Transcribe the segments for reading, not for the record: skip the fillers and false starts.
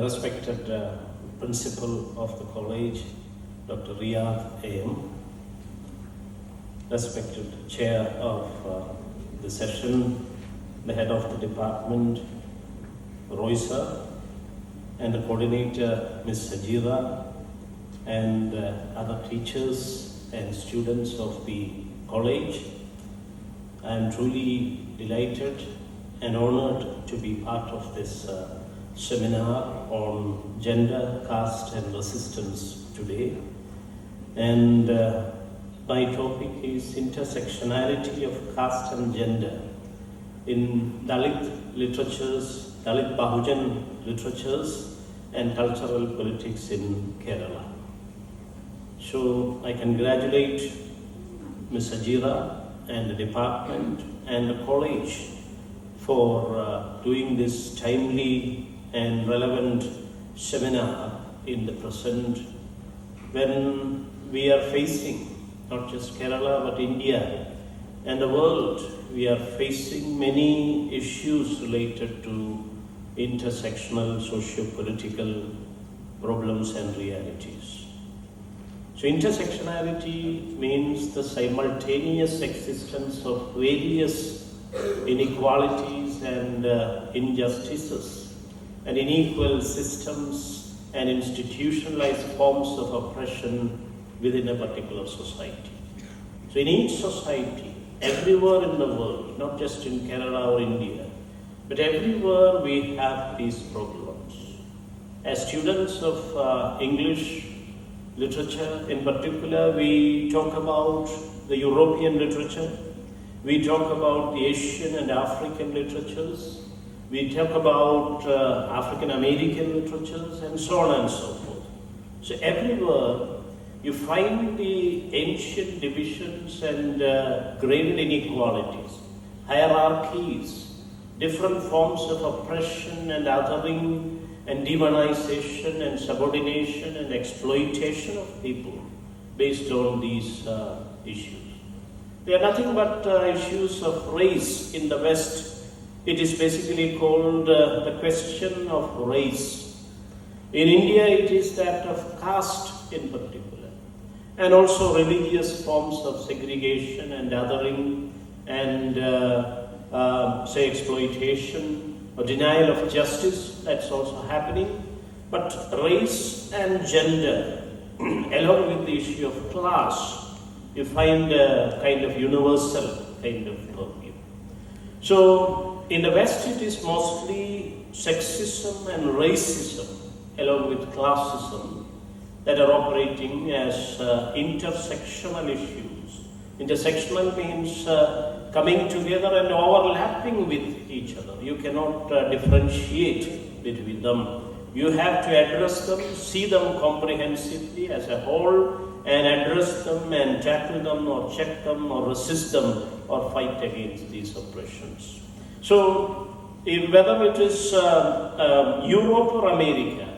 respected principal of the college, Dr. Riyadh A.M., respected chair of the session, the head of the department, Roy sir, and the coordinator, Ms. Sajira, and other teachers and students of the college. I am truly delighted and honored to be part of this seminar on gender, caste and resistance today. And my topic is intersectionality of caste and gender in Dalit literatures, Dalitbahujan literatures and cultural politics in Kerala. So I congratulate Ms. Ajira and the department and the college for doing this timely and relevant seminar in the present when we are facing, not just Kerala but India and the world, we are facing many issues related to intersectional socio-political problems and realities. So intersectionality means the simultaneous existence of various inequalities and injustices and unequal systems and institutionalized forms of oppression within a particular society. So in each society, everywhere in the world, not just in Kerala or India, but everywhere we have these problems. As students of English literature in particular, we talk about the European literature, we talk about the Asian and African literatures, we talk about African American literatures, and so on and so forth. So everywhere you find the ancient divisions and graded inequalities, hierarchies, different forms of oppression and othering and demonization and subordination and exploitation of people based on these issues. They are nothing but issues of race in the West. It is basically called the question of race. In India, it is that of caste in particular, and also religious forms of segregation and othering and say exploitation or denial of justice, that's also happening. But race and gender, along with the issue of class, you find a kind of universal kind of purview. So in the West it is mostly sexism and racism along with classism that are operating as intersectional issues. Intersectional means coming together and overlapping with each other. You cannot differentiate between them. You have to address them, see them comprehensively as a whole, and address them and tackle them or check them or resist them or fight against these oppressions. So whether it is Europe or America,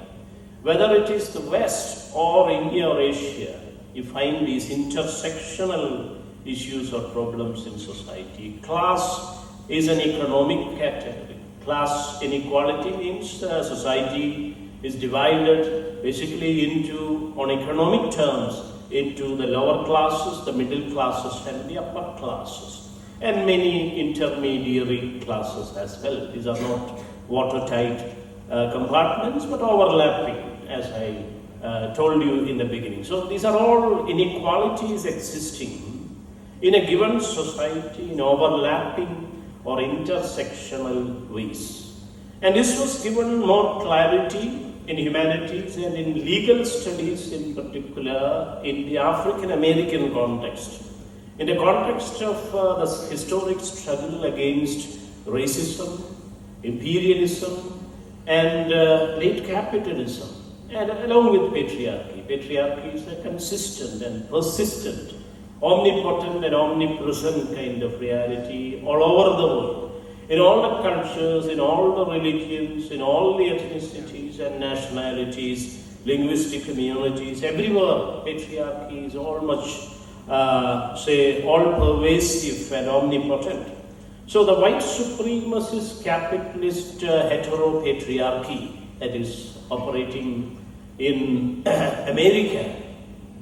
whether it is the West or India or Asia, you find these intersectional issues or problems in society. Class is an economic category. Class inequality means society is divided basically into, on economic terms, into the lower classes, the middle classes and the upper classes, and many intermediary classes as well. These are not watertight compartments but overlapping, as I told you in the beginning. So these are all inequalities existing in a given society in overlapping or intersectional ways. And this was given more clarity in humanities and in legal studies in particular in the African American context. In the context of the historic struggle against racism, imperialism and late capitalism, and along with patriarchy. Patriarchy is a consistent and persistent, omnipotent and omnipresent kind of reality all over the world, in all the cultures, in all the religions, in all the ethnicities and nationalities, linguistic communities, everywhere patriarchy is all much, all-pervasive and omnipotent. So the white supremacist capitalist heteropatriarchy that is operating in America.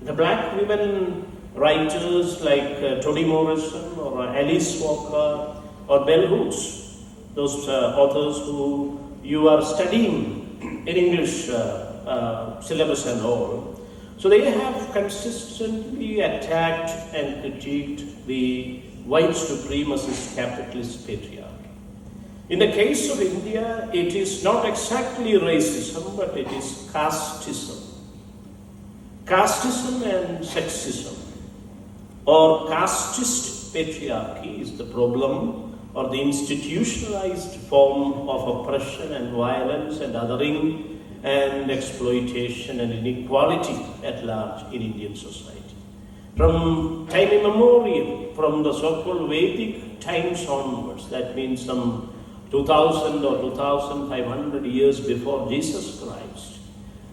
The black women writers like Toni Morrison or Alice Walker or Bell Hooks, those authors who you are studying in English syllabus and all. So they have consistently attacked and critiqued the white supremacist capitalist patriarchy. In the case of India, it is not exactly racism, but it is casteism. Casteism and sexism, or casteist patriarchy, is the problem, or the institutionalized form of oppression and violence and othering and exploitation and inequality at large in Indian society. From time immemorial, from the so-called Vedic times onwards, that means some 2000 or 2500 years before Jesus Christ,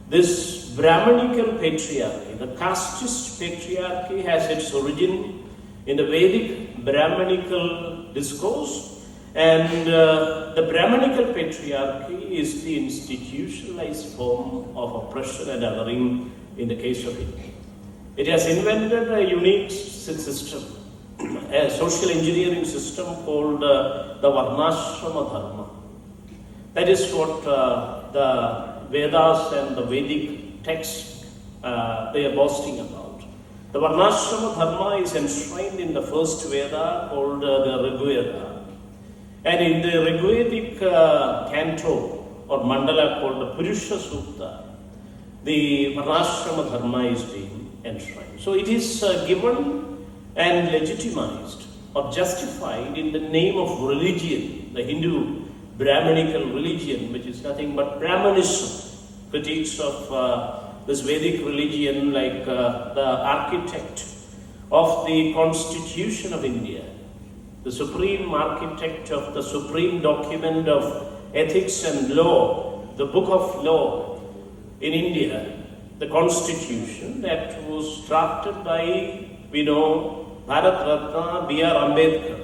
this Brahmanical patriarchy, the casteist patriarchy, has its origin in the Vedic Brahmanical discourse, and the Brahmanical patriarchy is the institutionalized form of oppression and othering in the case of India. It has invented a unique system, a social engineering system called the Varnashrama Dharma. That is what the Vedas and the Vedic texts they are boasting about. The Varnashrama Dharma is enshrined in the first Veda called the Rig Veda. And in the Rigvedic canto or mandala called the Purusha Sukta, the Varnashrama Dharma is being enshrined. So it is given and legitimized or justified in the name of religion, the Hindu Brahmanical religion, which is nothing but Brahmanism. Critiques of this Vedic religion, like the architect of the Constitution of India, the supreme architect of the supreme document of ethics and law, the book of law in India, the Constitution that was drafted by, we know, Bharat Ratna B.R. Ambedkar.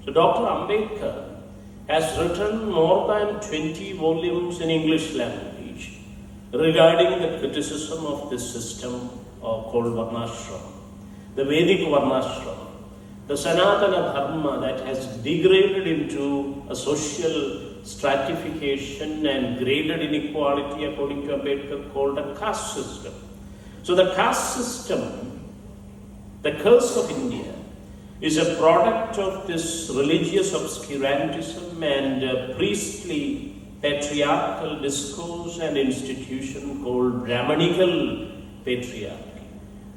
So Dr. Ambedkar has written more than 20 volumes in English language regarding the criticism of this system called Varnashrama, the Vedic Varnashrama, the Sanatana Dharma that has degraded into a social stratification and graded inequality, according to Ambedkar, called a caste system. So the caste system, the curse of India, is a product of this religious obscurantism and priestly patriarchal discourse and institution called Brahmanical patriarchy.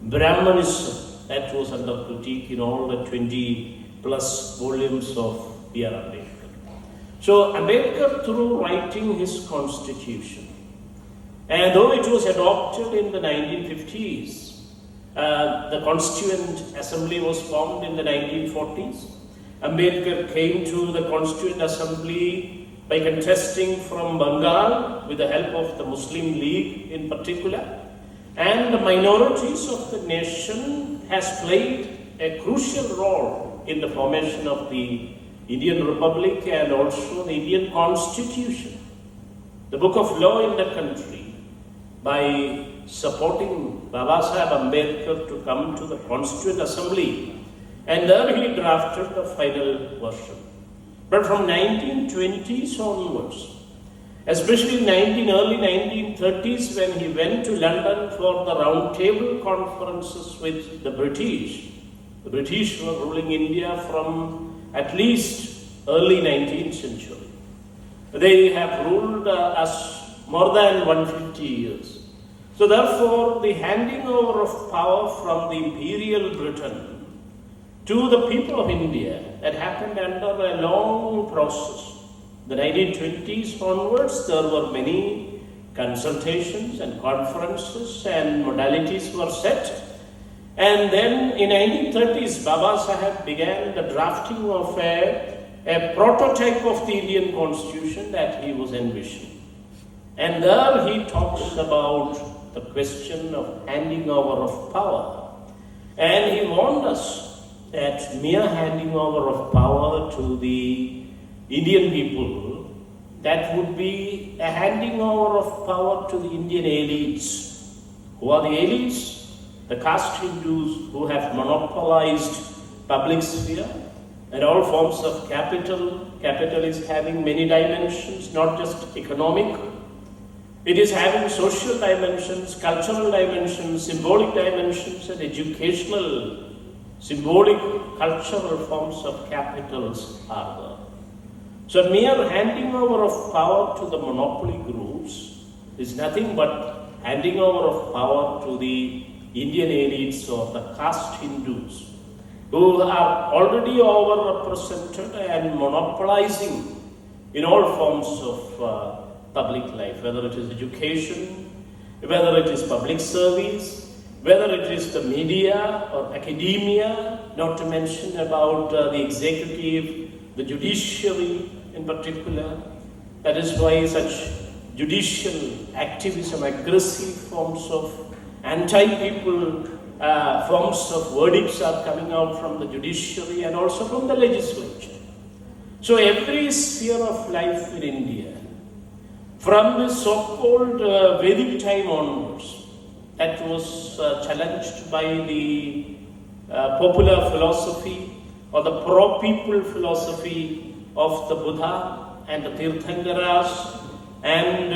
Brahmanism, that was under critique in all the 20 plus volumes of B.R. Ambedkar. So Ambedkar, through writing his constitution, and though it was adopted in the 1950s, the Constituent Assembly was formed in the 1940s. Ambedkar came to the Constituent Assembly by contesting from Bengal with the help of the Muslim League in particular. And the minorities of the nation has played a crucial role in the formation of the Indian Republic and also the Indian Constitution, the book of law in the country, by supporting Babasaheb Ambedkar to come to the Constituent Assembly, and there he drafted the final version. But from 1920s onwards, especially early 1930s, when he went to London for the round table conferences with the British were ruling India from at least early 19th century. They have ruled us more than 150 years. So therefore, the handing over of power from the imperial Britain to the people of India that happened under a long process. The 1920s onwards, there were many consultations and conferences and modalities were set. And then in 1930s, Babasaheb began the drafting of a prototype of the Indian Constitution that he was envisioning. And there he talks about the question of handing over of power. And he warned us that mere handing over of power to the Indian people that would be a handing over of power to the Indian elites. Who are the elites? The caste Hindus who have monopolized public sphere and all forms of capital. Capital is having many dimensions, not just economic. It is having social dimensions, cultural dimensions, symbolic dimensions, and educational, symbolic, cultural forms of capitals are there. So mere handing over of power to the monopoly groups is nothing but handing over of power to the Indian elites or the caste Hindus, who are already overrepresented and monopolizing in all forms of public life, whether it is education, whether it is public service, whether it is the media or academia, not to mention about the executive, the judiciary in particular. That is why such judicial activism, aggressive forms of anti-people forms of verdicts are coming out from the judiciary and also from the legislature. So every sphere of life in India, from the so-called Vedic time onwards, that was challenged by the popular philosophy or the pro-people philosophy of the Buddha and the Tirthankaras and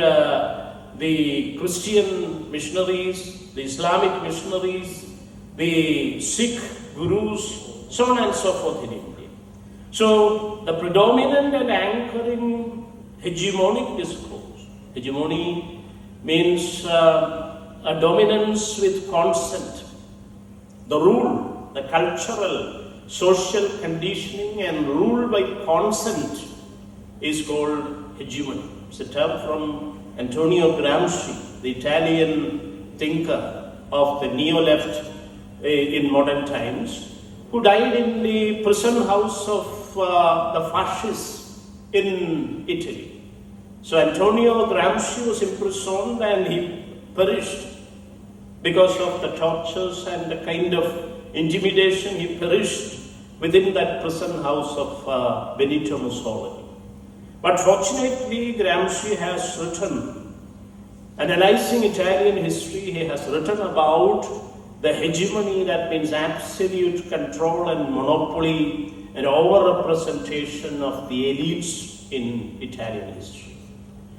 the Christian missionaries, the Islamic missionaries, the Sikh gurus, so on and so forth in India. So the predominant and anchoring hegemonic discourse. Hegemony means a dominance with consent. The rule, the cultural, social conditioning and rule by consent is called hegemony. It's a term from Antonio Gramsci, the Italian thinker of the neo-left in modern times, who died in the prison house of the fascists in Italy. So Antonio Gramsci was imprisoned and he perished because of the tortures and the kind of intimidation. He perished within that prison house of Benito Mussolini. But fortunately, Gramsci has written, analyzing Italian history, he has written about the hegemony, that means absolute control and monopoly and over-representation of the elites in Italian history.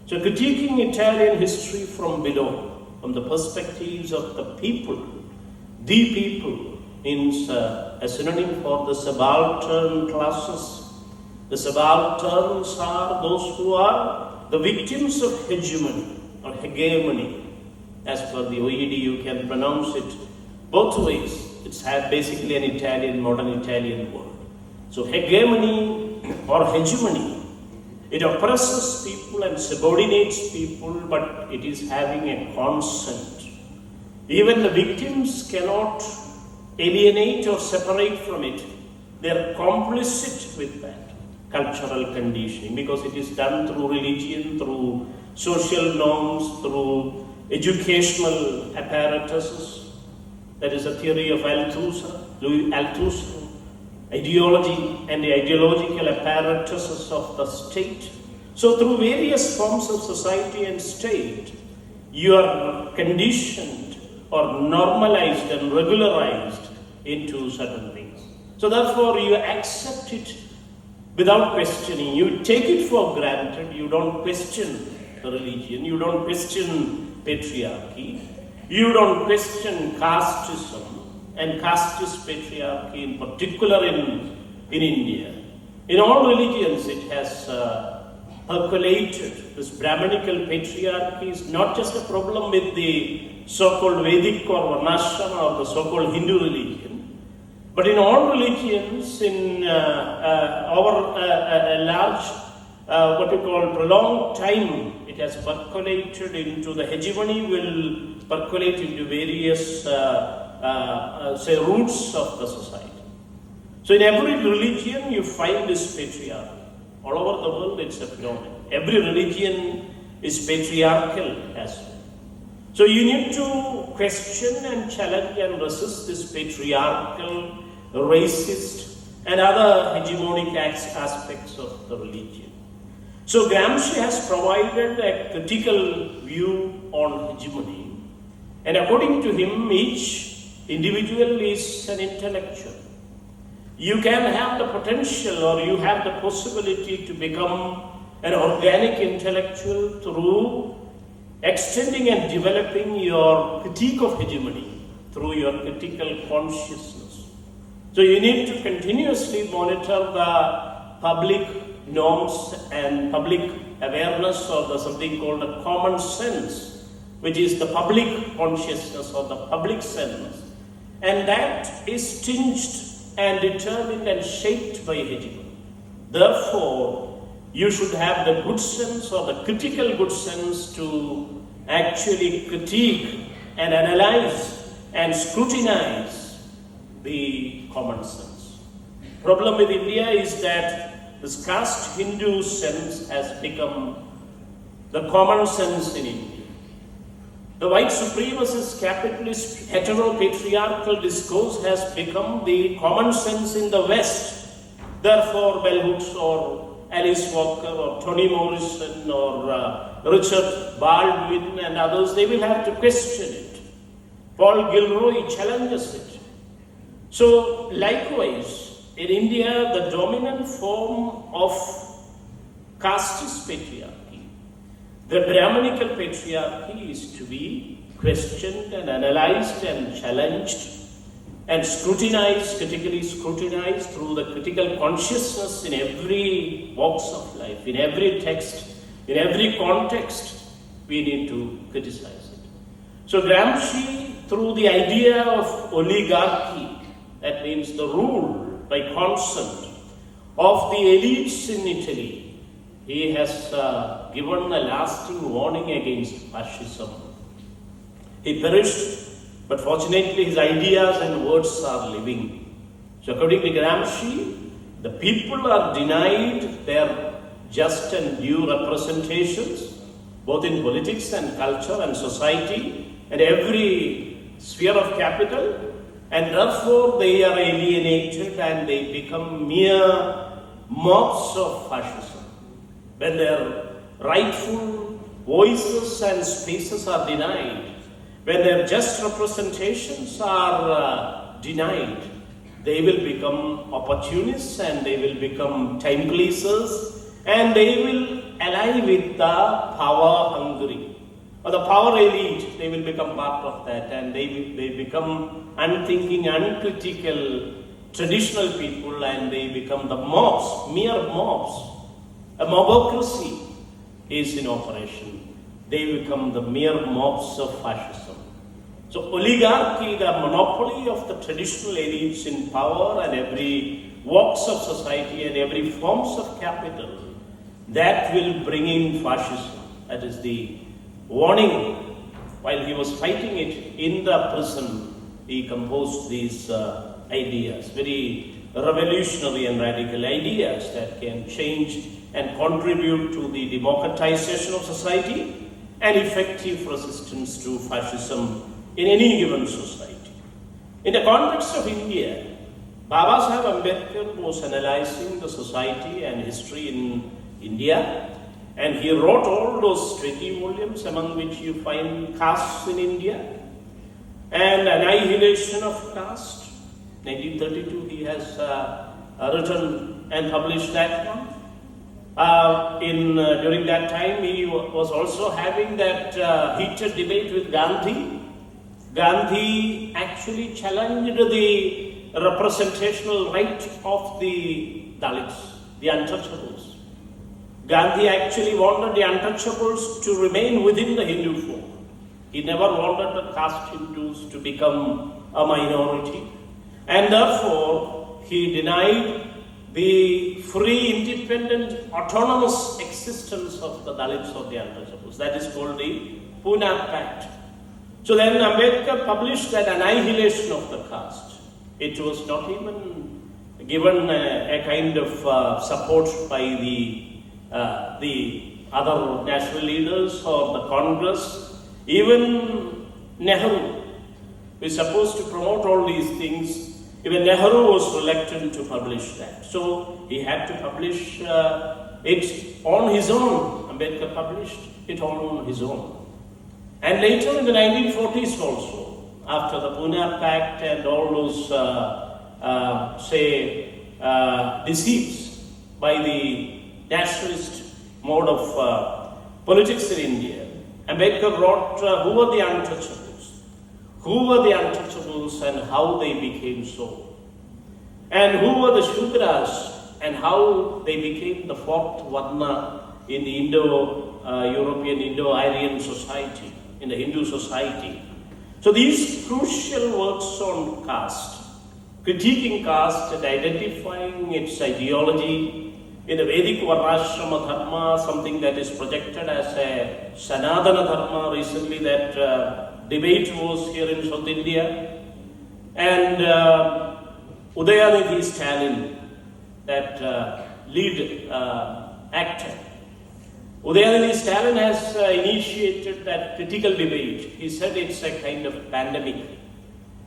So critiquing Italian history from below, from the perspectives of the people means a synonym for the subaltern classes. The subalterns are those who are the victims of hegemony or hegemony. As per the OED, you can pronounce it both ways. It's basically an Italian, modern Italian word. So hegemony or hegemony, it oppresses people and subordinates people, but it is having a consent. Even the victims cannot alienate or separate from it. They are complicit with that cultural conditioning because it is done through religion, through social norms, through educational apparatuses. That is a theory of Louis Althusser. Ideology and the ideological apparatuses of the state. So through various forms of society and state, you are conditioned or normalized and regularized into certain things. So therefore you accept it without questioning. You take it for granted. You don't question the religion. You don't question patriarchy. You don't question casteism and casteist patriarchy in particular in India. In all religions it has percolated. This Brahmanical patriarchy is not just a problem with the so-called Vedic or Varnashrama or the so-called Hindu religion, but in all religions, in over a large, what we call prolonged time, it has percolated into the hegemony, will percolate into various roots of the society. So in every religion you find this patriarchy. All over the world it's a phenomenon. Every religion is patriarchal as well. So you need to question and challenge and resist this patriarchal, racist and other hegemonic aspects of the religion. So Gramsci has provided a critical view on hegemony, and according to him, each individual is an intellectual. You can have the potential or you have the possibility to become an organic intellectual through extending and developing your critique of hegemony through your critical consciousness. So you need to continuously monitor the public norms and public awareness or the something called a common sense, which is the public consciousness or the public sense. And that is tinged and determined and shaped by hegemony. Therefore, you should have the good sense or the critical good sense to actually critique and analyze and scrutinize the common sense. Problem with India is that this caste Hindu sense has become the common sense in India. The white supremacist, capitalist, heteropatriarchal discourse has become the common sense in the West. Therefore, bell hooks or Alice Walker or Toni Morrison or Richard Baldwin and others, they will have to question it. Paul Gilroy challenges it. So, likewise, in India, the dominant form of casteist patriarchy, the Brahmanical patriarchy, is to be questioned and analyzed and challenged and scrutinized, critically scrutinized through the critical consciousness in every walks of life, in every text, in every context, we need to criticize it. So Gramsci, through the idea of oligarchy, that means the rule by consent of the elites in Italy, he has given a lasting warning against fascism. He perished, but fortunately his ideas and words are living. So according to Gramsci, the people are denied their just and due representations, both in politics and culture and society and every sphere of capital, and therefore they are alienated and they become mere mobs of fascism. When their rightful voices and spaces are denied, when their just representations are denied, they will become opportunists and they will become time pleasers and they will ally with the power hungry or the power elite. They will become part of that and they become unthinking, uncritical, traditional people, and they become the mobs, mere mobs. A mobocracy is in operation. They become the mere mobs of fascism. So oligarchy, the monopoly of the traditional elites in power and every walks of society and every forms of capital, that will bring in fascism. That is the warning. While he was fighting it in the prison, he composed these ideas, very revolutionary and radical ideas that can change and contribute to the democratization of society and effective resistance to fascism in any given society. In the context of India, Babasaheb Ambedkar was analyzing the society and history in India, and he wrote all those 20 volumes, among which you find Caste in India and Annihilation of Caste. 1932 he has written and published that one. During that time, he was also having that heated debate with Gandhi. Gandhi actually challenged the representational right of the Dalits, the untouchables. Gandhi actually wanted the untouchables to remain within the Hindu folk. He never wanted the caste Hindus to become a minority. And therefore, he denied the free, independent, autonomous existence of the Dalits or the untouchables. That is called the Pune Pact. So then Ambedkar published that Annihilation of the Caste. It was not even given a kind of support by the other national leaders or the Congress. Even Nehru, who is supposed to promote all these things, even Nehru was reluctant to publish that. So he had to publish it on his own. Ambedkar published it on his own. And later in the 1940s also, after the Pune Pact and all those, deceits by the nationalist mode of politics in India, Ambedkar wrote who were the untouchables? Who were the untouchables and how they became so? And who were the Shudras and how they became the fourth Varna in the Indo-European, Indo-Aryan society, in the Hindu society. So these crucial works on caste, critiquing caste and identifying its ideology in the Vedic Varnashrama Dharma, something that is projected as a Sanatana Dharma. Recently that debate was here in South India. And Udayanidhi Stalin, that lead actor. Udayanidhi Stalin has initiated that critical debate. He said it's a kind of pandemic.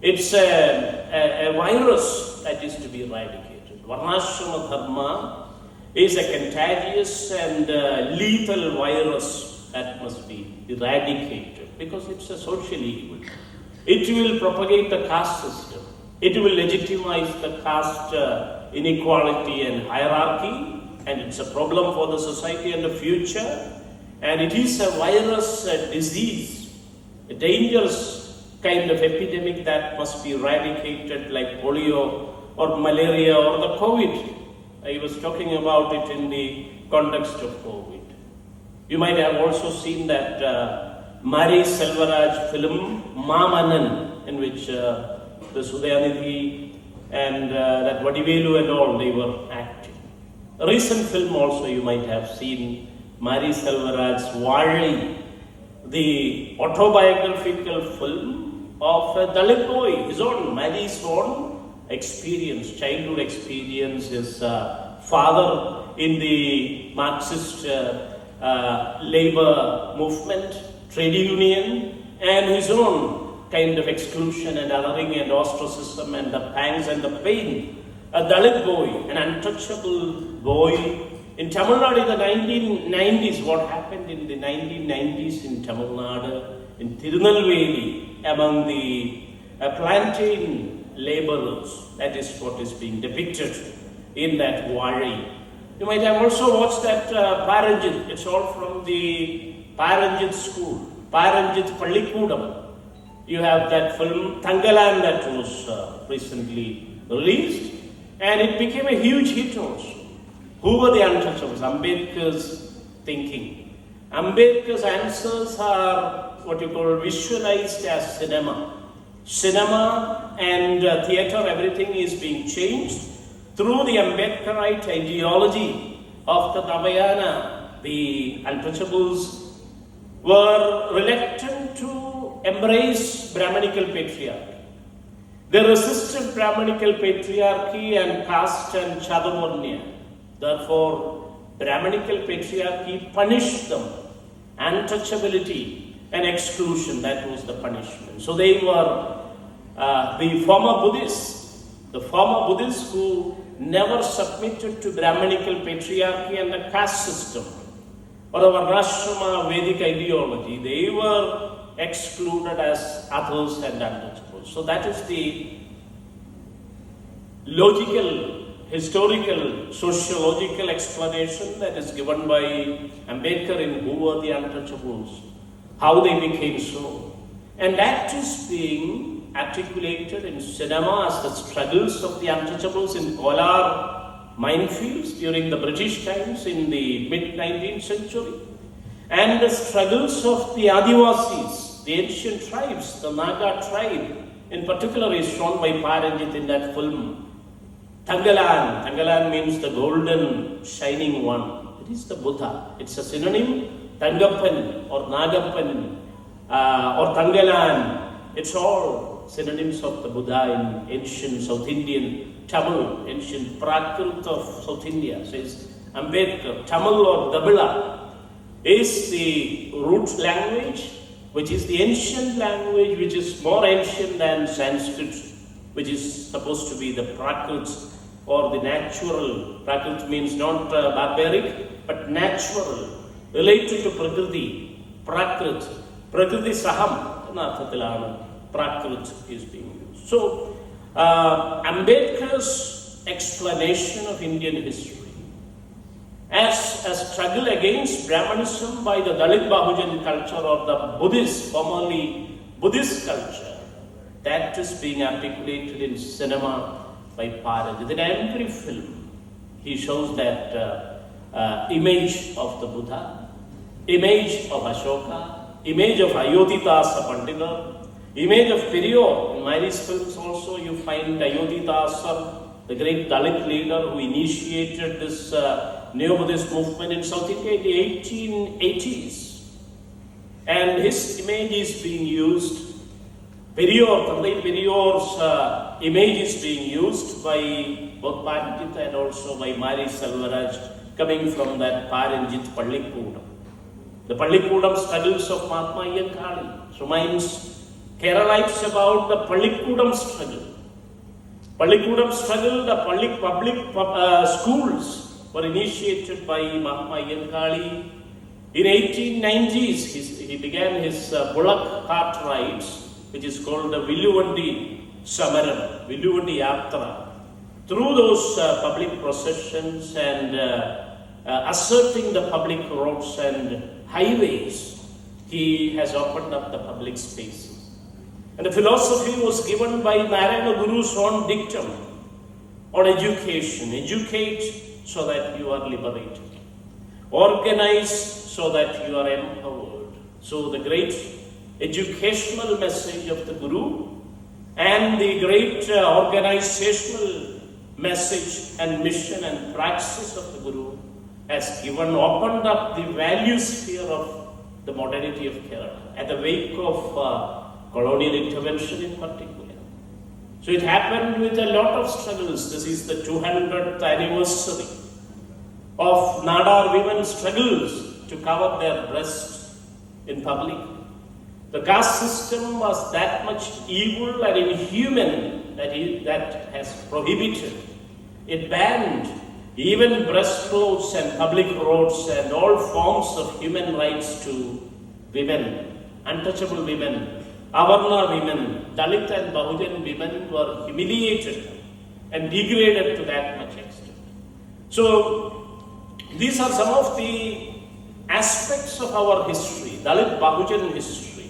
It's a virus that is to be eradicated. Varnashrama Dharma is a contagious and lethal virus that must be eradicated because it's a social evil. It will propagate the caste system. It will legitimize the caste inequality and hierarchy, and it's a problem for the society and the future. And it is a virus, a disease, a dangerous kind of epidemic that must be eradicated like polio or malaria or the COVID. I was talking about it in the context of COVID. You might have also seen that Mari Selvaraj film, Mamanan, in which the Udayanidhi and that Vadivelu and all, they were acting. A recent film also you might have seen, Mari Selvaraj's Vali, the autobiographical film of a Dalit boy, his own, Mari's own experience, childhood experience, his father in the Marxist labor movement, trade union, and his own kind of exclusion and othering and ostracism and the pangs and the pain. A Dalit boy, an untouchable boy. In Tamil Nadu in the 1990s, what happened in the 1990s in Tamil Nadu, in Tirunelveli, among the plantain laborers, that is what is being depicted in that Vali. You might have also watched that Paranjit. It's all from the Paranjit school, Paranjit Pallikudam. You have that film Thangalan that was recently released, and it became a huge hit also. Who were the untouchables? Ambedkar's thinking. Ambedkar's answers are what you call visualized as cinema. Cinema and theatre, everything is being changed through the Ambedkarite ideology of the Navayana. The untouchables were reluctant to embrace Brahmanical patriarchy. They resisted Brahmanical patriarchy and caste and Chaturvarnya. Therefore, Brahmanical patriarchy punished them. Untouchability and exclusion, that was the punishment. So they were the former Buddhists who never submitted to Brahmanical patriarchy and the caste system or the Varnashrama Vedic ideology. They were excluded as others and untouchables. So that is the logical, historical, sociological explanation that is given by Ambedkar in Who Were the Untouchables, how they became so. And that is being articulated in cinema as the struggles of the untouchables in Kolar minefields during the British times in the mid-19th century, and the struggles of the Adivasis, the ancient tribes, the Naga tribe, in particular is shown by Paranjit in that film. Thangalan. Thangalan means the golden shining one. It is the Buddha. It's a synonym. Tangappan or Nagappan or Thangalan. It's all synonyms of the Buddha in ancient South Indian Tamil, ancient Prakrit of South India, says Ambedkar. Tamil or Dabila is the root language, which is the ancient language, which is more ancient than Sanskrit, which is supposed to be the Prakrit's or the natural. Prakriti means not barbaric, but natural, related to Prakriti, Prakrit, Prakriti Saham, Nathatilana, Prakrit is being used. So, Ambedkar's explanation of Indian history as a struggle against Brahmanism by the Dalitbahujan culture or the Buddhist, formerly Buddhist culture, that is being articulated in cinema by Paraj. In every film, he shows that image of the Buddha, image of Ashoka, image of Ayodhidasa Pandita, image of Periyar. In Mairi's films also you find Ayodhidasa, the great Dalit leader who initiated this Neo-Buddhist movement in South India in the 1880s. And his image is being used. Periyar's image is being used by both Pandita and also by Mari Selvaraj, coming from that Paranjit Pallikudam. The Pallikudam struggles of Mahatma Kali reminds Keralites about the Pallikudam struggle. Pallikudam struggle, the public schools were initiated by Mahatma Kali. In 1890s, he began his bullock cart rides, which is called the Villuvandi Samaram, Villuvandi Yatra. Through those public processions and asserting the public roads and highways, he has opened up the public spaces. And the philosophy was given by Narayana Guru's own dictum on education. Educate so that you are liberated. Organize so that you are empowered. So the great educational message of the Guru and the great organizational message and mission and praxis of the Guru has opened up the value sphere of the modernity of Kerala at the wake of colonial intervention in particular. So it happened with a lot of struggles. This is the 200th anniversary of Nadar women's struggles to cover their breasts in public. The caste system was that much evil and inhuman that has prohibited. It banned even breast clothes and public roads and all forms of human rights to women, untouchable women. Avarna women, Dalit and Bahujan women were humiliated and degraded to that much extent. So, these are some of the aspects of our history, Dalitbahujan history.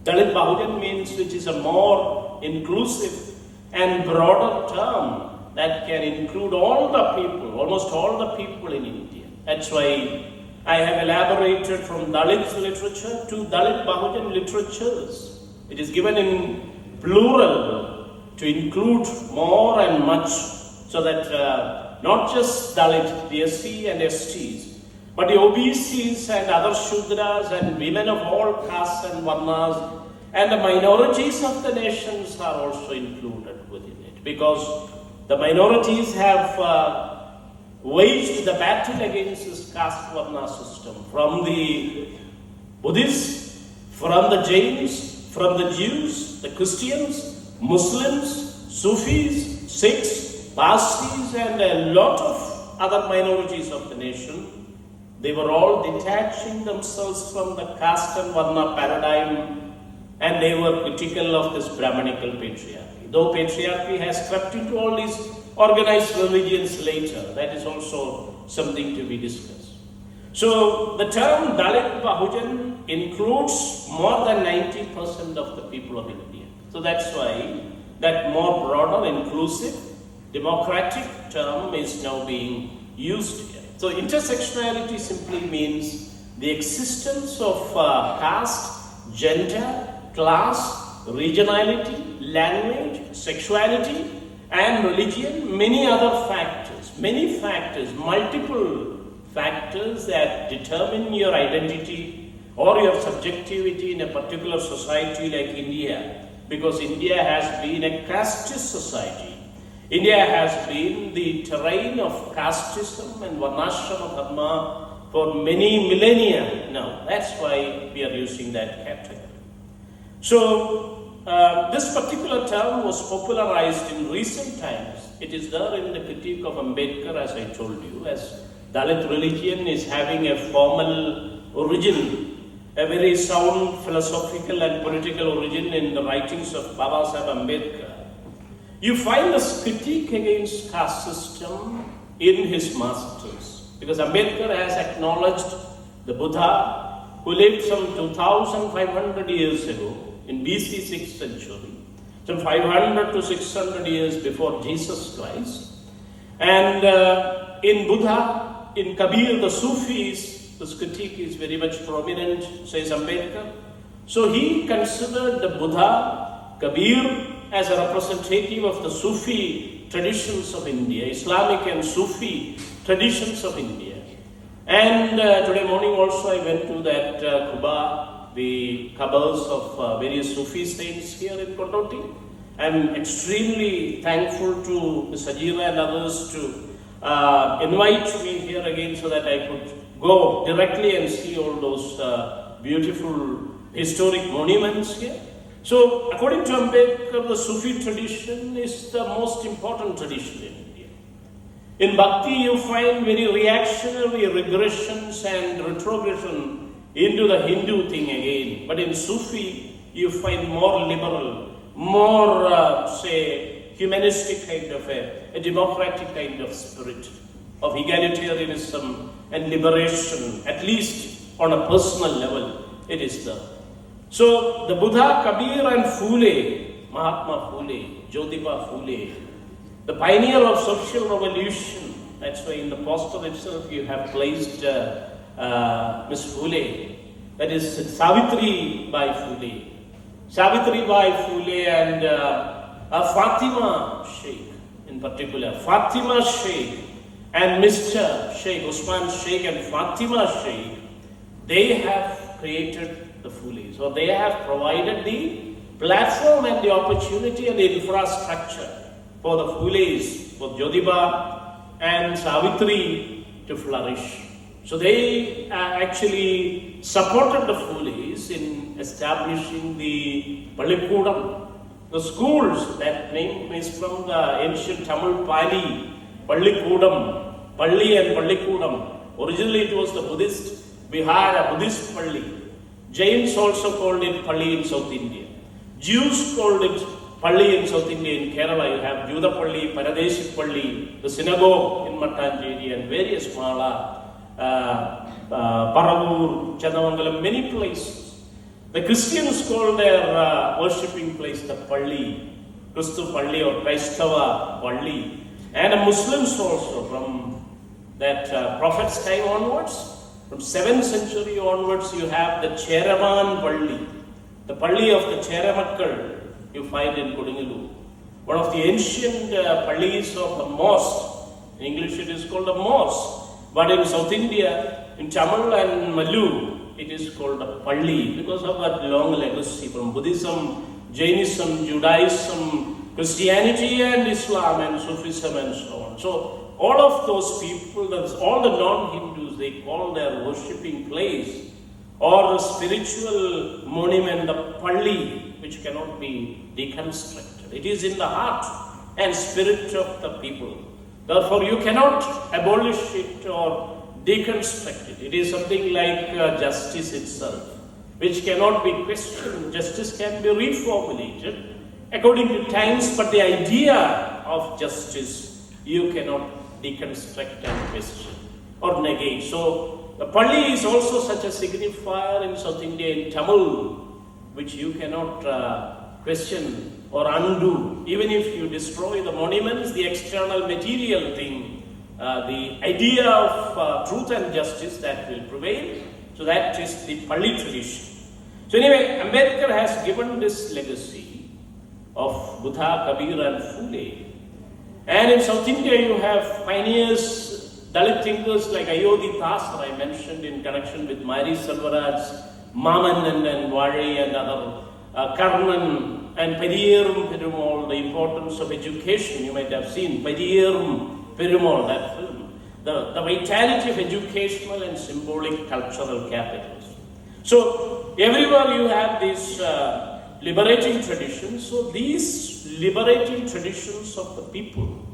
Dalitbahujan means which is a more inclusive and broader term that can include all the people, almost all the people in India. That's why I have elaborated from Dalit literature to Dalitbahujan literatures. It is given in plural to include more and much so that not just Dalit, the SC and STs, but the OBCs and other Shudras and women of all castes and varnas and the minorities of the nations are also included within it, because the minorities have waged the battle against this caste varna system from the Buddhists, from the Jains, from the Jews, the Christians, Muslims, Sufis, Sikhs, Parsis and a lot of other minorities of the nation. They were all detaching themselves from the caste and varna paradigm, and they were critical of this Brahmanical patriarchy. Though patriarchy has crept into all these organized religions later, that is also something to be discussed. So the term Dalit Bahujan includes more than 90% of the people of India. So that's why that more broader, inclusive, democratic term is now being used here. So intersectionality simply means the existence of caste, gender, class, regionality, language, sexuality and religion, many other factors, multiple factors that determine your identity or your subjectivity in a particular society like India, because India has been a casteist society. India has been the terrain of casteism and varnashrama dharma for many millennia now. That's why we are using that category. So, this particular term was popularized in recent times. It is there in the critique of Ambedkar, as I told you, as Dalit religion is having a formal origin, a very sound philosophical and political origin in the writings of Baba Saheb Ambedkar. You find this critique against caste system in his masters, because Ambedkar has acknowledged the Buddha, who lived some 2,500 years ago in BC 6th century, some 500 to 600 years before Jesus Christ. And in Buddha, in Kabir, the Sufis, this critique is very much prominent, says Ambedkar. So he considered the Buddha, Kabir, as a representative of the Sufi traditions of India, Islamic and Sufi traditions of India. And today morning also I went to that Kuba, the Kabbals of various Sufi saints here in Kototi. I'm extremely thankful to Ms. Ajay and others to invite me here again so that I could go directly and see all those beautiful historic monuments here. So, according to Ambedkar, the Sufi tradition is the most important tradition in India. In Bhakti, you find very reactionary regressions and retrogression into the Hindu thing again. But in Sufi, you find more liberal, more, humanistic kind of a democratic kind of spirit of egalitarianism and liberation, at least on a personal level, it is there. So, the Buddha, Kabir and Phule, Mahatma Phule, Jyotiba Phule, the pioneer of social revolution, that's why in the poster itself you have placed Miss Phule, that is Savitri Bai Phule. Savitri Bai Phule and Fatima Sheikh in particular, Fatima Sheikh and Mr. Sheikh, Usman Sheikh and Fatima Sheikh, they have created the Phules, or they have provided the platform and the opportunity and the infrastructure for the Phules, for Jyotiba and Savitri to flourish. So they actually supported the Phules in establishing the Pallikudam, the schools. That name is from the ancient Tamil Pali, Pallikudam, Palli and Pallikudam. Originally it was the Buddhist Bihar, a Buddhist Palli. Jains also called it Palli in South India. Jews called it Palli in South India. In Kerala you have Judapalli, Paradeshik Palli, the synagogue in Mattancheri and various Mala, Paravur, Chandamangalam, many places. The Christians call their worshipping place the Palli, Christu Palli or Christava Palli. And the Muslims also from that Prophet's time onwards, from 7th century onwards, you have the Cheraman Palli, the Palli of the Cheramakkal, you find in Kodingalu. One of the ancient Pallis of the mosque. In English it is called a mosque, but in South India, in Tamil and Malu, it is called a Palli because of that long legacy from Buddhism, Jainism, Judaism, Christianity and Islam and Sufism and so on. So, all of those people, all the non-Hindus, they call their worshipping place or the spiritual monument the Palli, which cannot be deconstructed. It is in the heart and spirit of the people. Therefore, you cannot abolish it or deconstruct it. It is something like justice itself, which cannot be questioned. Justice can be reformulated according to times, but the idea of justice you cannot deconstruct and question or negate. So the Palli is also such a signifier in South India in Tamil, which you cannot question or undo. Even if you destroy the monuments, the external material thing, the idea of truth and justice that will prevail. So that is the Palli tradition. So anyway, Ambedkar has given this legacy of Buddha, Kabir and Phule. And in South India, you have pioneers, Dalit thinkers like Ayodhi Das that I mentioned in connection with Mary Selvaraj, Maman and Wari and other, Karnan and Periyerum Perumal, the importance of education. You might have seen Periyerum Perumal, that film. The vitality of educational and symbolic cultural capitals. So, everywhere you have these liberating traditions. So these liberating traditions of the people,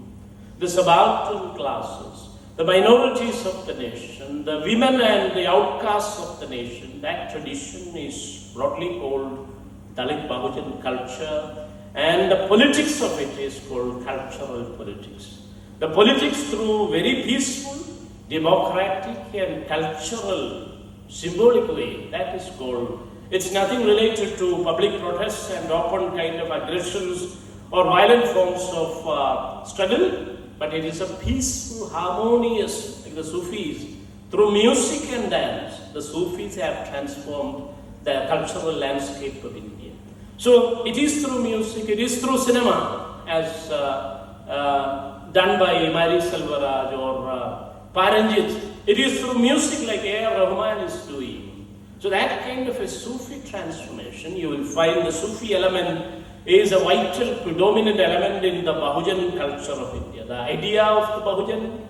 the subaltern classes, the minorities of the nation, the women and the outcasts of the nation, that tradition is broadly called Dalitbahujan culture, and the politics of it is called cultural politics. The politics through very peaceful, democratic and cultural, symbolic way, that is called, it's nothing related to public protests and open kind of aggressions or violent forms of struggle, but it is a peaceful, harmonious, like the Sufis. Through music and dance, the Sufis have transformed the cultural landscape of India. So it is through music, it is through cinema, as done by Mary Selvaraj or Paranjit. It is through music like A.R. Rahman is doing. So that kind of a Sufi transformation, you will find the Sufi element is a vital, predominant element in the Bahujan culture of India. The idea of the Bahujan,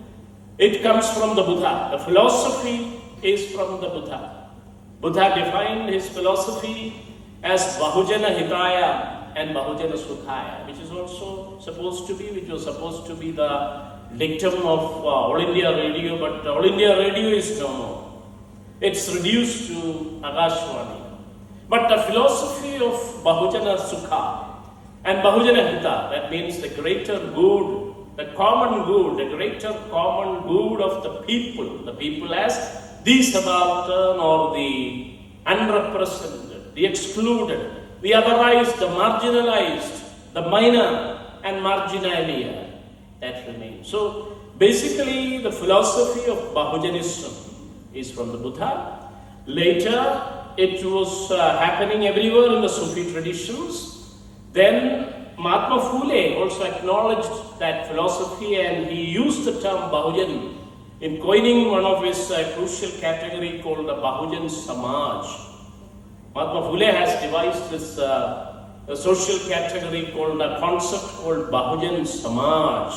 it comes from the Buddha. The philosophy is from the Buddha. Buddha defined his philosophy as Bahujana Hitaya and Bahujana Sukhaya, which is also supposed to be, which was supposed to be the dictum of All India Radio, but All India Radio is no more. It's reduced to Akashvani. But the philosophy of Bahujana Sukha and Bahujana Hita, that means the greater good, the common good, the greater common good of the people as the subaltern or the unrepresented, the excluded, the otherized, the marginalized, the minor and marginalia, that remains. So basically the philosophy of Bahujanism is from the Buddha. Later it was happening everywhere in the Sufi traditions. Then Mahatma Phule also acknowledged that philosophy, and he used the term Bahujan in coining one of his crucial category called the Bahujan Samaj. Mahatma Phule has devised this social category called a concept called Bahujan Samaj.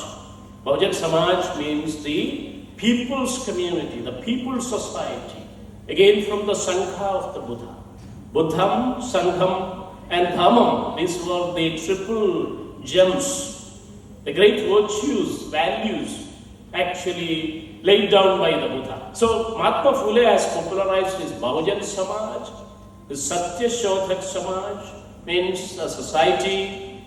Bahujan Samaj means the people's community, the people's society. Again from the Sangha of the Buddha. Buddham, Sangham and Dhammam, these were the triple gems, the great virtues, values actually laid down by the Buddha. So Mahatma Phule has popularized his Bahujan Samaj. The Satya Shodhak Samaj means a society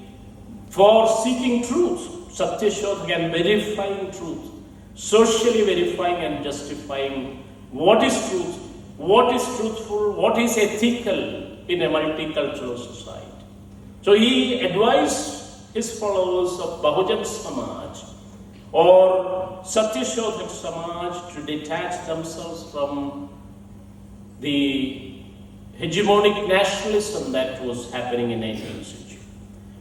for seeking truth, Satya Shodhak, and verifying truth, socially verifying and justifying what is truth, what is truthful, what is ethical in a multicultural society. So he advised his followers of Bahujan Samaj or Satya Shodhak Samaj to detach themselves from the hegemonic nationalism that was happening in 19th century.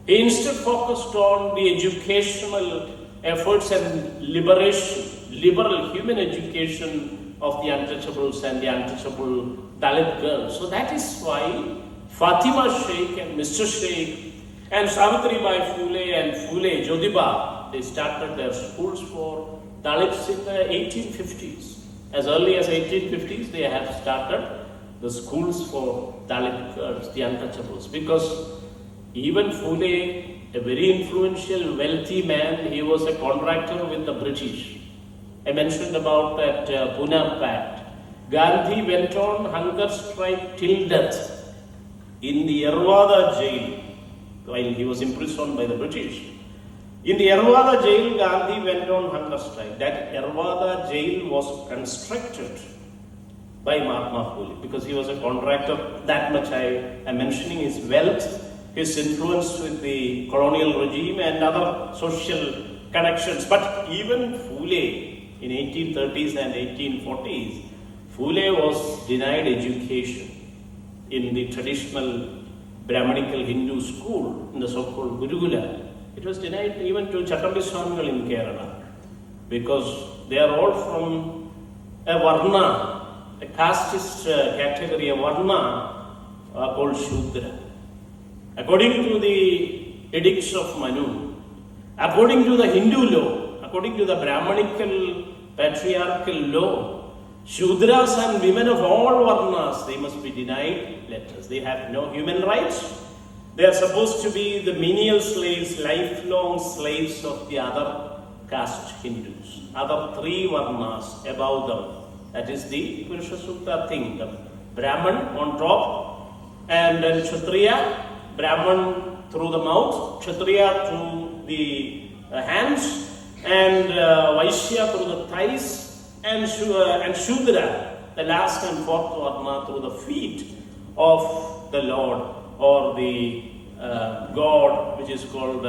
He instead focused on the educational efforts and liberation, liberal human education of the untouchables and the untouchable Dalit girls. So that is why Fatima Sheikh and Mr. Sheikh and Savitribai Phule and Phule Jyotiba, they started their schools for Dalits in the 1850s. As early as 1850s, they have started the schools for Dalit girls, the untouchables. Because even Phule, a very influential, wealthy man, he was a contractor with the British. I mentioned about that Pune Pact. Gandhi went on hunger strike till death in the Yerwada jail while he was imprisoned by the British. In the Yerwada jail, Gandhi went on hunger strike. That Yerwada jail was constructed by Mahatma Phule because he was a contractor. That much I am mentioning his wealth, his influence with the colonial regime and other social connections. But even Phule in 1830s and 1840s, Phule was denied education in the traditional Brahmanical Hindu school, in the so-called Gurukula. It was denied even to Chattambi Swamigal in Kerala because they are all from a Varna, a casteist category, a Varna called Shudra. According to the edicts of Manu, according to the Hindu law, according to the Brahmanical patriarchal law, Shudras and women of all Varnas, they must be denied letters. They have no human rights, They are supposed to be the menial slaves, lifelong slaves of the other caste Hindus, other three varnas above them. That is the Purusha Sukta thing. The Brahman on top, and then Kshatriya, Brahman through the mouth, Kshatriya through the hands, and Vaishya through the thighs, and Shudra, the last and fourth varna, through the feet of the Lord or the God, which is called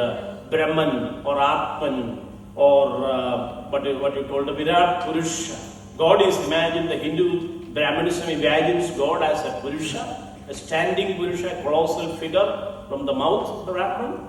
Brahman or Atman, or what you told the Virat Purusha. God is imagined, the Hindu Brahmanism imagines God as a Purusha, a standing Purusha, colossal figure from the mouth of the Brahman,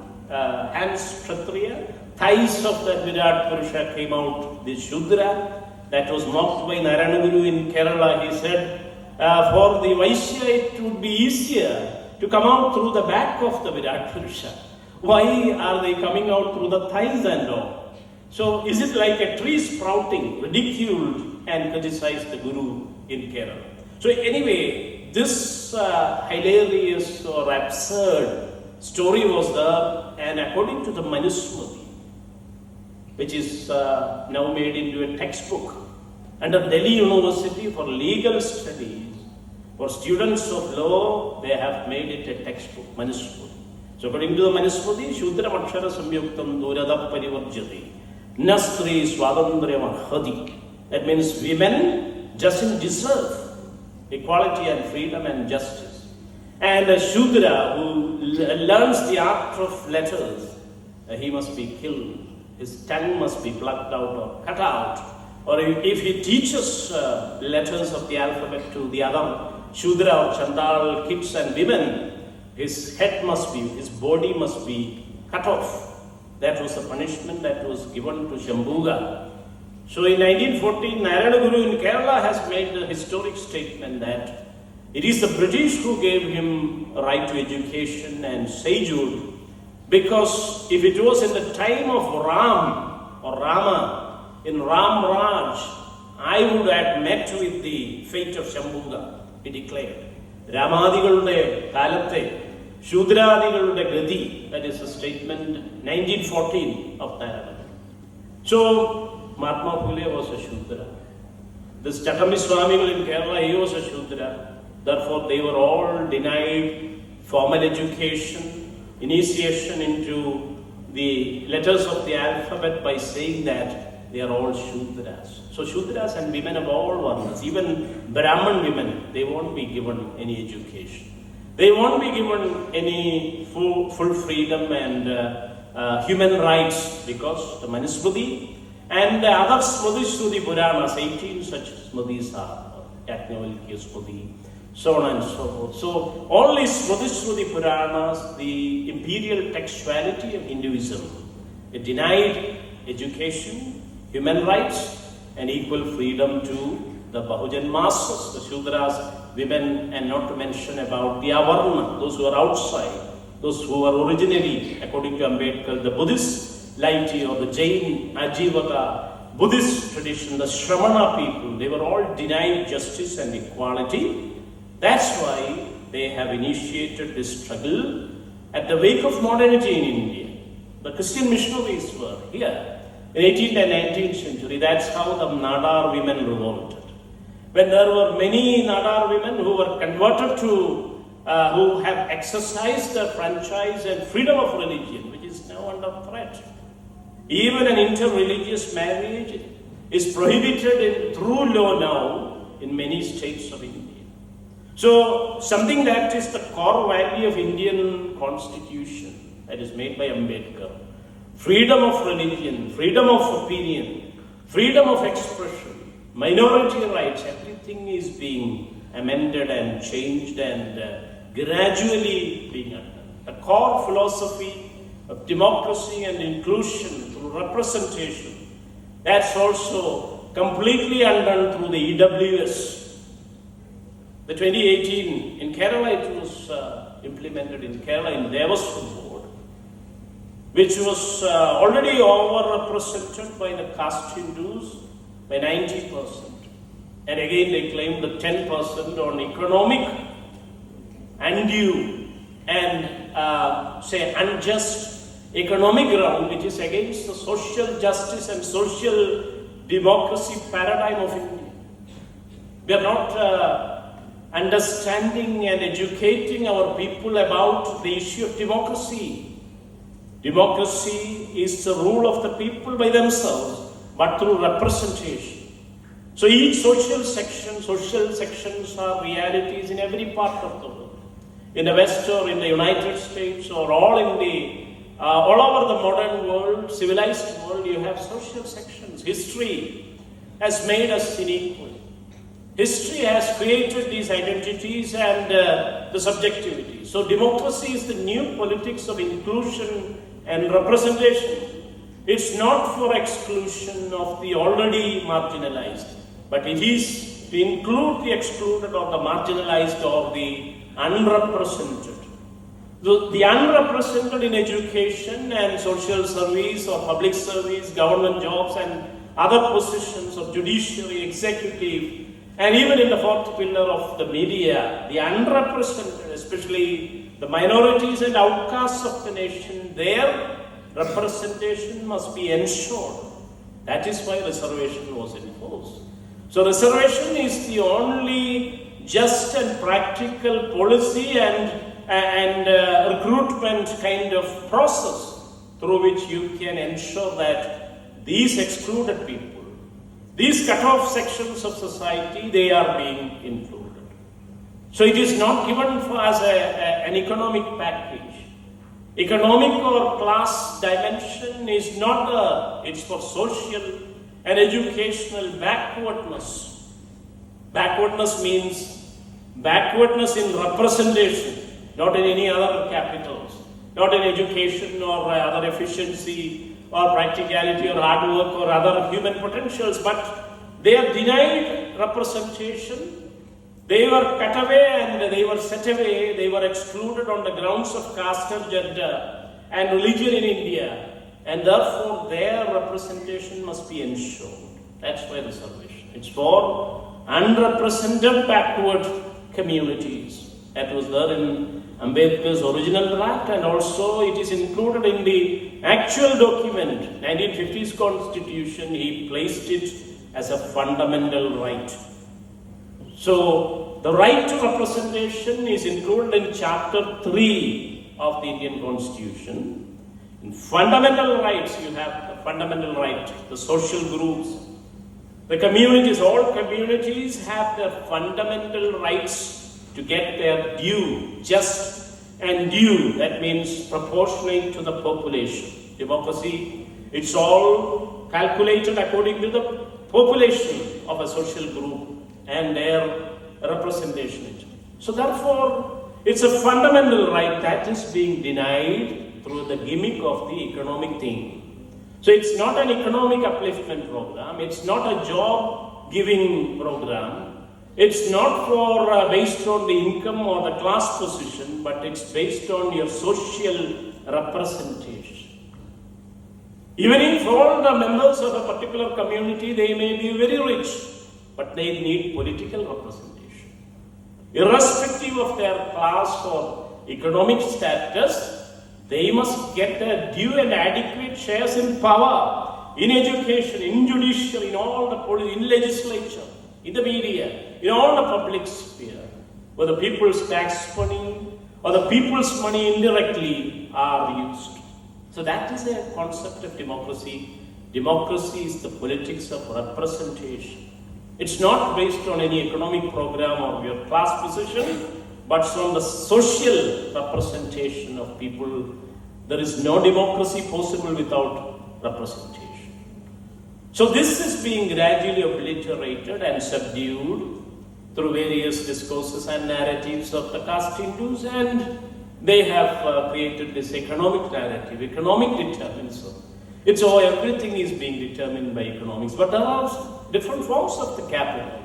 hands Kshatriya, thighs of the Virat Purusha came out the Shudra. That was mocked by Narayana Guru in Kerala. He said, for the Vaishya it would be easier to come out through the back of the Virat Purusha. Why are they coming out through the thighs and all? So is it like a tree sprouting, ridiculed and criticized the Guru in Kerala? So anyway, this hilarious or absurd story was there, and according to the Manusmriti, which is now made into a textbook under Delhi University for legal studies, for students of law, they have made it a textbook, Manusmriti. So according to the Manusmriti, Shudra Makshara Samyuktam Durada Parivarjati, Nastri Swadandrya Mahadi. That means women doesn't deserve equality and freedom and justice. And a Shudra who learns the art of letters, he must be killed. His tongue must be plucked out or cut out. Or if he teaches letters of the alphabet to the other Shudra or Chandal kids and women, his head must be, his body must be cut off. That was the punishment that was given to Shambhuga. So in 1914, Narayana Guru in Kerala has made the historic statement that it is the British who gave him a right to education and sagehood, because if it was in the time of Ram or Rama, in Ram Raj, I would have met with the fate of Shambhuga, he declared. Ramadigalude Kalate, Shudradigalude Gadi, that is a statement 1914 of Narayana. So Mahatma Phule was a Shudra. This Chakami Swamigal in Kerala, he was a Shudra. Therefore they were all denied formal education, initiation into the letters of the alphabet by saying that they are all Shudras. So Shudras and women of all varnas, even Brahman women, they won't be given any education. They won't be given any full freedom and human rights, because the Manusmriti and the other Smrtis to the Puranas, 18 such Smrtis are, Yajnavalkya Smriti, so on and so forth. So all these Smrtis to the Puranas, the imperial textuality of Hinduism, it denied education, human rights, and equal freedom to the Bahujan masses, the Shudras, women, and not to mention about the Avarna, those who are outside, those who are originally, according to Ambedkar, the Buddhist laity or the Jain Ajivaka Buddhist tradition, the Shramana people, they were all denied justice and equality. That's why they have initiated this struggle at the wake of modernity in India. The Christian missionaries were here in 18th and 19th century. That's how the Nadar women revolted. When there were many Nadar women who were converted to, who have exercised their franchise and freedom of religion, which is now under threat. Even an interreligious marriage is prohibited through law now in many states of India. So something that is the core value of Indian constitution that is made by Ambedkar, freedom of religion, freedom of opinion, freedom of expression, minority rights, everything is being amended and changed and gradually being undone. The core philosophy of democracy and inclusion through representation, that's also completely undone through the EWS. The 2018 in Kerala, it was implemented in Kerala in Devaswam Board, which was already overrepresented by the caste Hindus by 90%. And again they claimed the 10% on economic undue and say unjust economic ground which is against the social justice and social democracy paradigm of India. We are not understanding and educating our people about the issue of democracy. Democracy is the rule of the people by themselves, but through representation. So each social sections are realities in every part of the world. In the West or in the United States or all over the modern world, civilized world, you have social sections. History has made us unequal. History has created these identities and the subjectivity. So democracy is the new politics of inclusion and representation. It's not for exclusion of the already marginalized, but it is to include the excluded or the marginalized or the unrepresented. The unrepresented in education and social service or public service, government jobs and other positions of judiciary, executive, and even in the fourth pillar of the media, the unrepresented, especially the minorities and outcasts of the nation, their representation must be ensured. That is why reservation was enforced. So reservation is the only just and practical policy and recruitment kind of process through which you can ensure that these excluded people, these cut-off sections of society, they are being included. So it is not given for as an economic package. Economic or class dimension is not it's for social and educational backwardness. Backwardness means backwardness in representation, not in any other capitals, not in education or other efficiency or practicality or hard work or other human potentials, but they are denied representation. They were cut away and they were set away, they were excluded on the grounds of caste and gender and religion in India, and therefore their representation must be ensured. That's why reservation. It's for unrepresented backward communities. That was there in Ambedkar's original draft, and also it is included in the actual document, 1950s Constitution. He placed it as a fundamental right. So the right to representation is included in Chapter 3 of the Indian Constitution. In fundamental rights, you have the fundamental right, the social groups, the communities, all communities have their fundamental rights to get their due, just and due. That means proportionate to the population. Democracy, it's all calculated according to the population of a social group and their representation. So therefore, it's a fundamental right that is being denied through the gimmick of the economic thing. So it's not an economic upliftment program, it's not a job-giving program, it's not for based on the income or the class position, but it's based on your social representation. Even if all the members of a particular community, they may be very rich, but they need political representation. Irrespective of their class or economic status, they must get their due and adequate shares in power, in education, in judiciary, in all the policy, in legislature, in the media, in all the public sphere, where the people's tax money or the people's money indirectly are used. So that is a concept of democracy. Democracy is the politics of representation. It's not based on any economic program or your class position, but on the social representation of people. There is no democracy possible without representation. So this is being gradually obliterated and subdued through various discourses and narratives of the caste Hindus, and they have created this economic narrative, economic determinism. It's all, everything is being determined by economics, but there are different forms of the capital.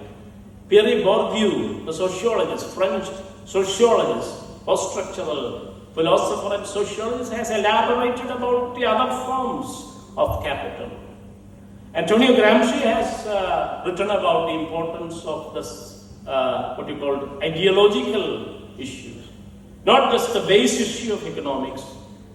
Pierre Bourdieu, the sociologist, French sociologist, post-structural philosopher and sociologist, has elaborated about the other forms of capital. Antonio Gramsci has written about the importance of this, what you call ideological issues. not just the base issue of economics.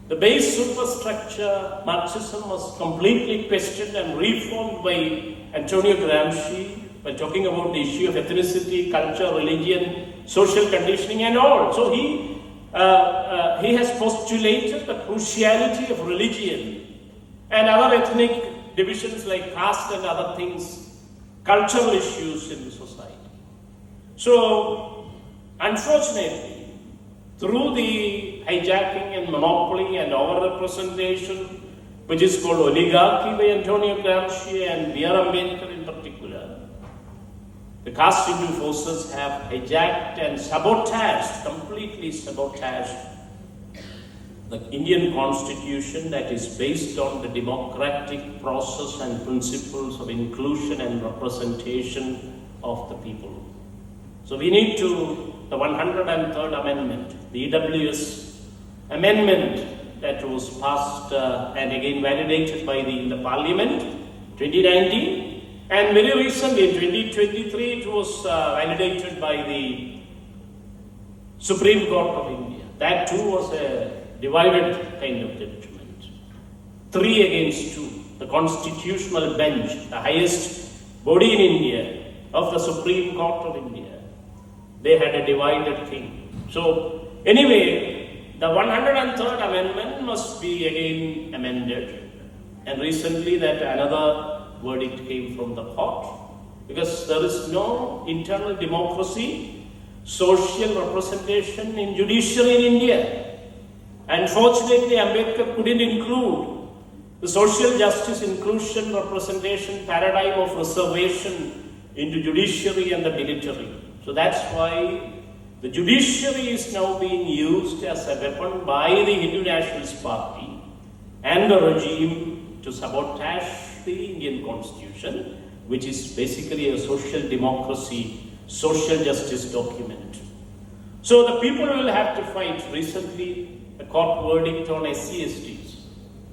The base superstructure, Marxism, was completely questioned and reformed by Antonio Gramsci by talking about the issue of ethnicity, culture, religion, social conditioning and all. So he has postulated the cruciality of religion and other ethnic divisions like caste and other things, cultural issues in the society. So, unfortunately, through the hijacking and monopoly and overrepresentation, which is called oligarchy by Antonio Gramsci and B.R. Ambedkar in particular, the caste Hindu forces have hijacked and sabotaged, completely sabotaged, the Indian constitution that is based on the democratic process and principles of inclusion and representation of the people. So we need to, the 103rd Amendment, the EWS Amendment that was passed and again validated by the Parliament 2019, and very recently in 2023 it was validated by the Supreme Court of India. That too was a divided kind of judgment. 3 against 2. The constitutional bench, the highest body in India of the Supreme Court of India, they had a divided thing. So anyway, the 103rd Amendment must be again amended. And recently that another verdict came from the court, because there is no internal democracy, social representation in judiciary in India. Unfortunately, Ambedkar couldn't include the social justice, inclusion, representation paradigm of reservation into judiciary and the military. So that's why the judiciary is now being used as a weapon by the Hindu Nationalist Party and the regime to sabotage the Indian Constitution, which is basically a social democracy, social justice document. So the people will have to fight. Recently, a court verdict on SCSTs.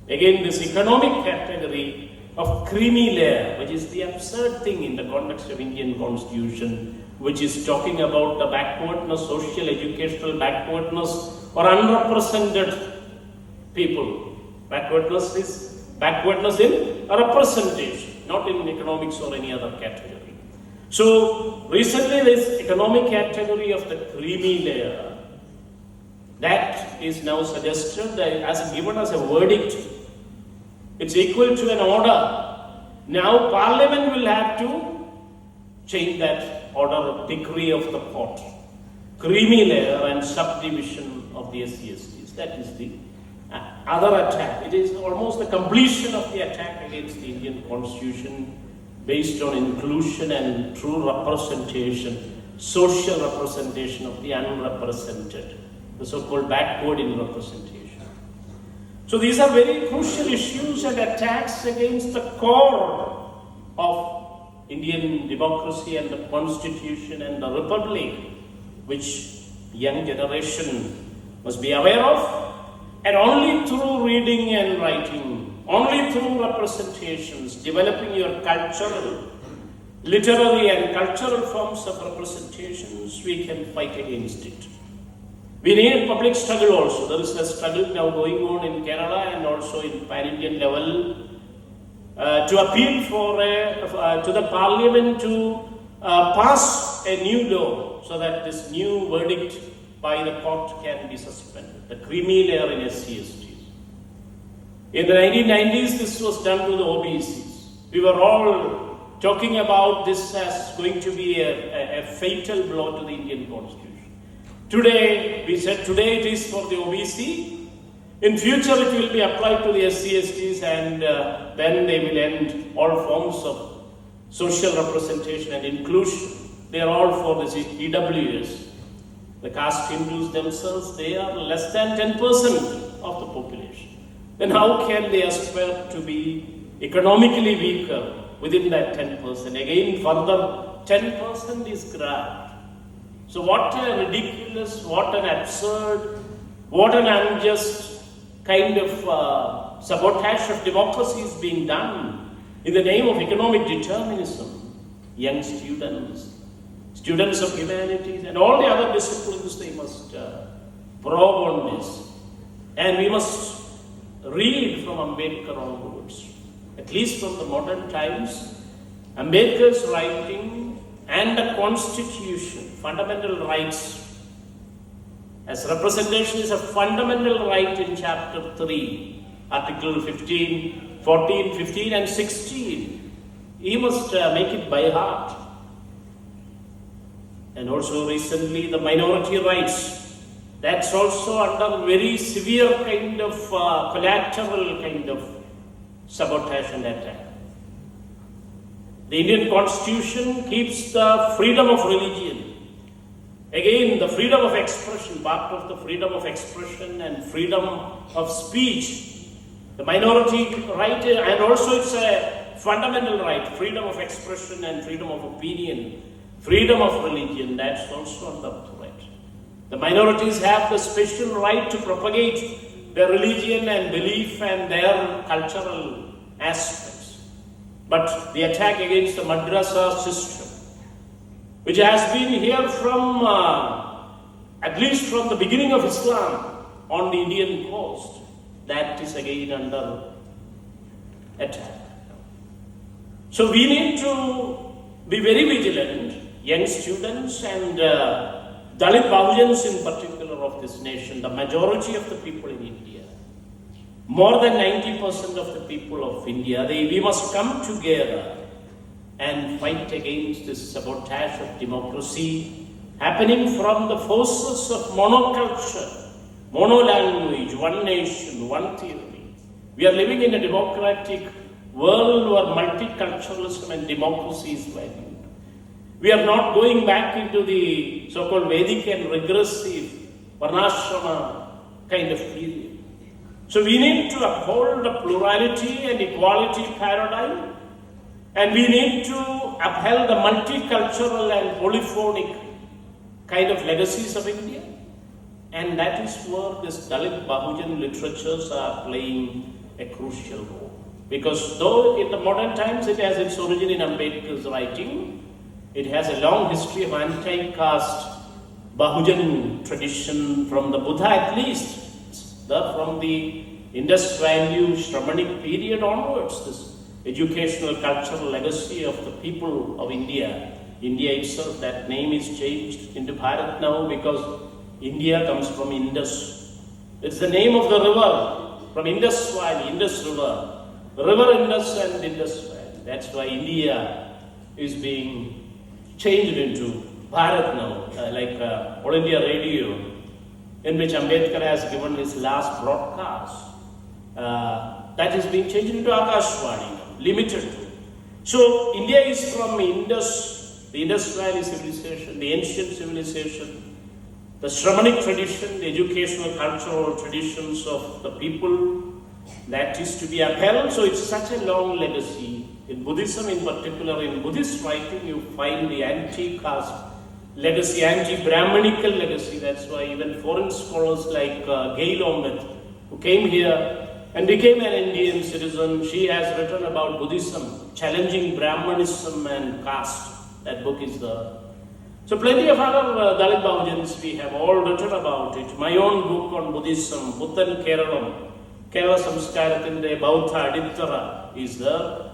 Again, this economic category of creamy layer, which is the absurd thing in the context of Indian Constitution, which is talking about the backwardness, social, educational backwardness, or unrepresented people. Backwardness is backwardness in a representation, not in economics or any other category. So recently this economic category of the creamy layer, that is now suggested that as given as a verdict, it's equal to an order. Now Parliament will have to change that order of decree of the court. Creamy layer and subdivision of the SCSTs. That is the other attack. It is almost the completion of the attack against the Indian Constitution based on inclusion and true representation, social representation of the unrepresented, the so-called backward in representation. So these are very crucial issues and attacks against the core of Indian democracy and the Constitution and the Republic, which the young generation must be aware of. And only through reading and writing, only through representations, developing your cultural, literary and cultural forms of representations, we can fight against it. We need public struggle also. There is a struggle now going on in Kerala and also in pan-Indian level to appeal for to the Parliament to pass a new law so that this new verdict by the court can be suspended. The creamy layer in SCSTs. In the 1990s, this was done to the OBCs. We were all talking about this as going to be a fatal blow to the Indian Constitution. Today, we said today it is for the OBC. In future, it will be applied to the SCSTs, and then they will end all forms of social representation and inclusion. They are all for the EWS. The caste Hindus themselves, they are less than 10% of the population. Then how can they aspire to be economically weaker within that 10%? Again, further 10% is grabbed. So what a ridiculous, what an absurd, what an unjust kind of sabotage of democracy is being done in the name of economic determinism. Young students of humanities and all the other disciplines, they must probe on this. And we must read from Ambedkar onwards, at least from the modern times. Ambedkar's writing and the constitution, fundamental rights, as representation is a fundamental right in chapter 3, article 15, 14, 15 and 16. You must make it by heart. And also recently the minority rights, that's also under very severe kind of collateral kind of sabotage and attack. The Indian Constitution keeps the freedom of religion. Again, the freedom of expression, part of the freedom of expression and freedom of speech. The minority right, and also it's a fundamental right, freedom of expression and freedom of opinion, freedom of religion, that's also under threat. The minorities have the special right to propagate their religion and belief and their cultural aspects. But the attack against the madrasa system, which has been here from, at least from the beginning of Islam on the Indian coast, that is again under attack. So we need to be very vigilant, young students and Dalitbahujans in particular of this nation, the majority of the people in India, more than 90% of the people of India, we must come together and fight against this sabotage of democracy happening from the forces of monoculture, monolanguage, one nation, one theory. We are living in a democratic world where multiculturalism and democracy is valued. We are not going back into the so-called Vedic and regressive Varnashrama kind of period. So we need to uphold the plurality and equality paradigm, and we need to uphold the multicultural and polyphonic kind of legacies of India. And that is where this Dalitbahujan literatures are playing a crucial role. Because though in the modern times it has its origin in Ambedkar's writing, it has a long history of anti-caste Bahujan tradition from the Buddha at least, from the Indus Valley Shramanic period onwards, this educational cultural legacy of the people of India. India itself, that name is changed into Bharat now because India comes from Indus. It's the name of the river from Indus Valley, Indus River. River Indus and Indus Valley. That's why India is being changed into Bharat now, like All India Radio, in which Ambedkar has given his last broadcast. That is being changed into Akashvani, limited to. So India is from Indus, the Indus Valley civilization, the ancient civilization, the Shramanic tradition, the educational cultural traditions of the people, that is to be upheld. So it's such a long legacy. In Buddhism in particular, in Buddhist writing, you find the anti-caste legacy, anti-Brahmanical legacy. That's why even foreign scholars like Gail Omid, who came here and became an Indian citizen, she has written about Buddhism, challenging Brahmanism and caste. That book is there. So plenty of other Dalit Bahujans we have all written about it. My own book on Buddhism, Puthan Keralam, Kerala Samskarathinte Bauddha Adittara is there.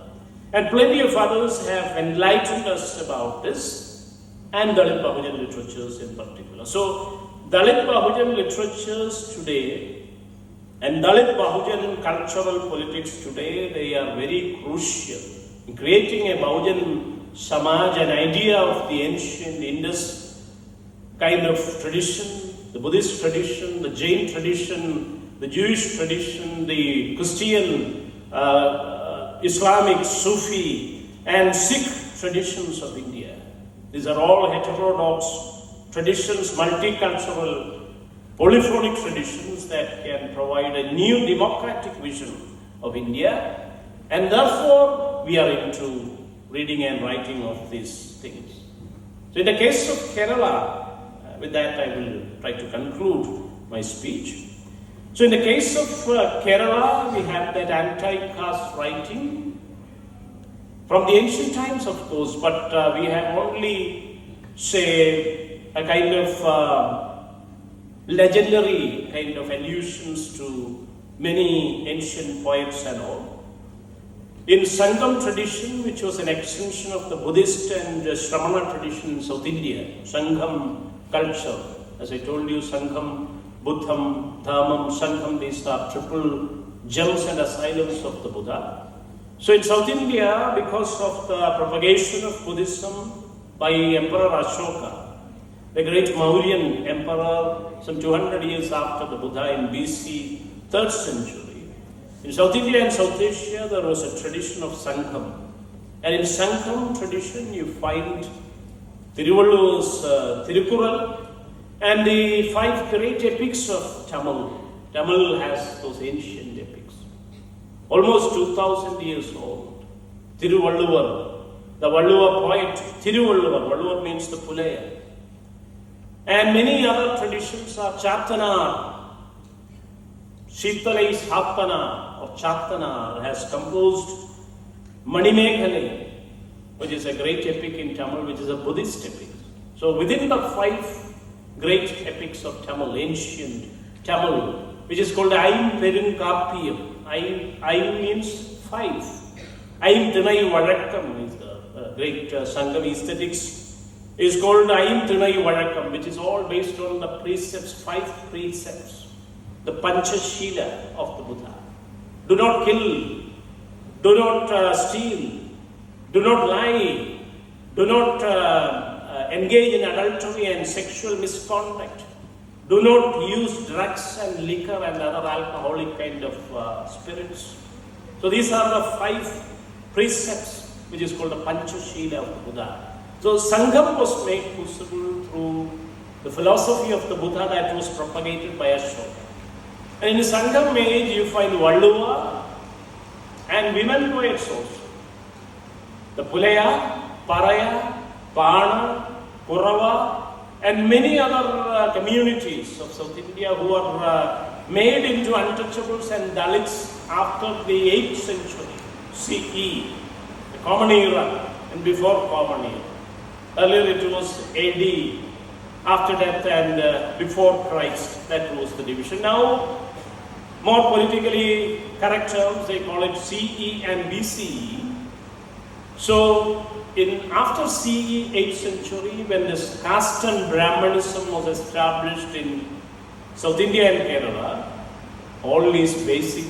And plenty of others have enlightened us about this, and Dalit Bahujan literatures in particular. So Dalit Bahujan literatures today and Dalit Bahujan cultural politics today, they are very crucial in creating a Bahujan Samaj, an idea of the ancient Indus kind of tradition, the Buddhist tradition, the Jain tradition, the Jewish tradition, the Christian, Islamic, Sufi and Sikh traditions of India. These are all heterodox traditions, multicultural, polyphonic traditions that can provide a new democratic vision of India, and therefore we are into reading and writing of these things. So in the case of Kerala, with that I will try to conclude my speech. So in the case of Kerala, we have that anti-caste writing from the ancient times, of course, but we have only, say, a kind of legendary kind of allusions to many ancient poets and all. In Sangam tradition, which was an extension of the Buddhist and Shramana tradition in South India, Sangam culture, as I told you, Sangam, Buddham, Dhamam, Sangam, these are triple gems and asylums of the Buddha. So in South India, because of the propagation of Buddhism by Emperor Ashoka, the great Mauryan emperor, some 200 years after the Buddha in BC, 3rd century, in South India and South Asia, there was a tradition of Sangam. And in Sangam tradition, you find Tiruvalluvar's Tirukural and the 5 great epics of Tamil. Tamil has those ancient epics, almost 2000 years old. Tiruvalluvar, the Valluva poet, Tiruvalluvar, Valluvar means the Pulaya. And many other traditions are Chatana. Sheetalai Sapana or Chatana has composed Manimeghale, which is a great epic in Tamil, which is a Buddhist epic. So within the 5 great epics of Tamil, ancient Tamil, which is called Aim Perunkapiyam. Aim means 5. Aim Thinai Vazhakkam is the great Sangam aesthetics, is called Aim Thinai Vazhakkam, which is all based on the precepts, 5 precepts. The Panchashila of the Buddha. Do not kill, do not steal, do not lie, do not engage in adultery and sexual misconduct, do not use drugs and liquor and other alcoholic kind of spirits. So these are the 5 precepts, which is called the Panchashila of the Buddha. So Sangam was made possible through the philosophy of the Buddha that was propagated by Ashoka. And in Sangam age, you find Valluva and women poets also. The Pulaya, Paraya, Pana, Kurava, and many other communities of South India who are made into untouchables and Dalits after the 8th century CE, the Common Era and before Common Era. Earlier it was AD, after that and before Christ, that was the division. Now, more politically correct terms, they call it CE and BCE. So, after CE 8th century, when this caste and Brahmanism was established in South India and Kerala, all these basic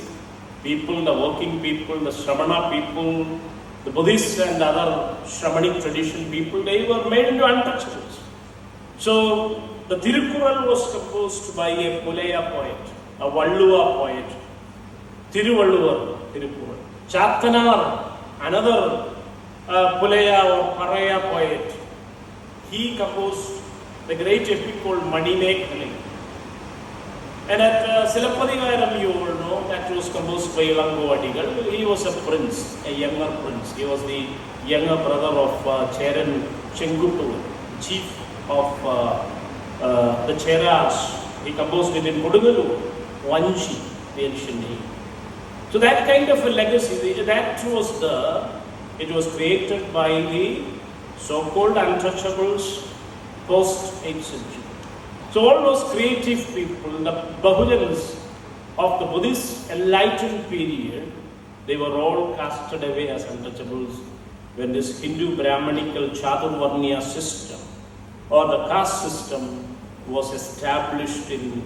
people, the working people, the Shramana people, the Buddhist and other Shramanic tradition people, they were made into untouchables. So, the Tirukural was composed by a Pulaya poet, a Valluva poet, Tiruvalluvar, Tirukural. Chathanar, another Pulaya or Paraya poet, he composed the great epic called Manimeghale. And at Silappadigaram, you all know, that was composed by Ilangovadigal. He was a prince, a younger prince. He was the younger brother of Cheran Chenguttu, chief of the Cheras. He composed it in Kodungalu, Vanchi, the ancient name. So that kind of a legacy, it was created by the so-called untouchables post 8th century. So all those creative people, the Bahujans of the Buddhist enlightened period, they were all casted away as untouchables when this Hindu Brahmanical Chaturvarnya system or the caste system was established in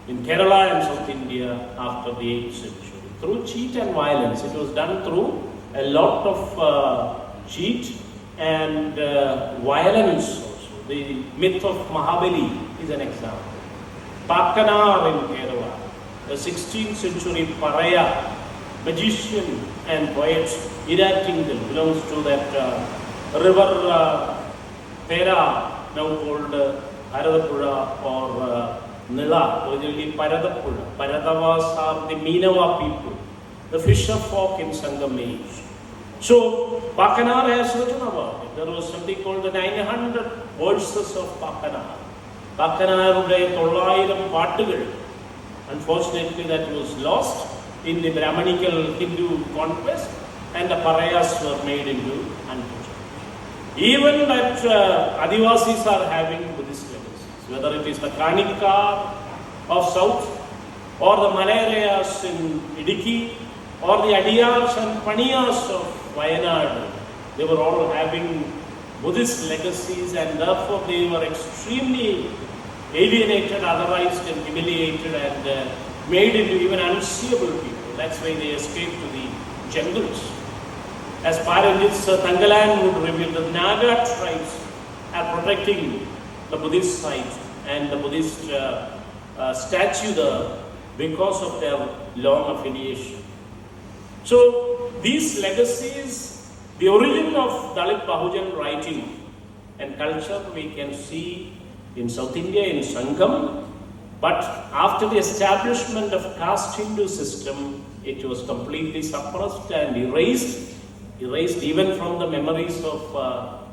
Kerala and South India after the 8th century. Through cheat and violence. It was done through a lot of cheat and violence also. The myth of Mahabali is an example. Pakkanar in Kerala, the 16th century Paraya, magician and poet, Iratingal, belongs to that river Pera, now called Paradapura or Nila, originally Paradapura. Paradavas are the Meenava people, the fisher folk in Sangam age. So, Pakkanar has written about it. There was something called the 900 verses of Pakkanar. Pakkanarude 900 പാട്ടുകൾ. Unfortunately, that was lost in the Brahmanical Hindu conquest, and the Parayas were made into untouchables. Even that Adivasis are having Buddhist legacies, whether it is the Kanika of South, or the Malayas in Idiki, or the Adiyars and Paniyas of Wayanad. They were all having Buddhist legacies, and therefore they were extremely alienated, otherized and humiliated, and made into even unseeable people. That's why they escaped to the jungles. As Paranjit Tangalan would reveal, the Naga tribes are protecting the Buddhist site and the Buddhist statue there because of their long affiliation. So these legacies, the origin of Dalitbahujan writing and culture, we can see in South India in Sangam, but after the establishment of caste Hindu system, it was completely suppressed and erased even from the memories of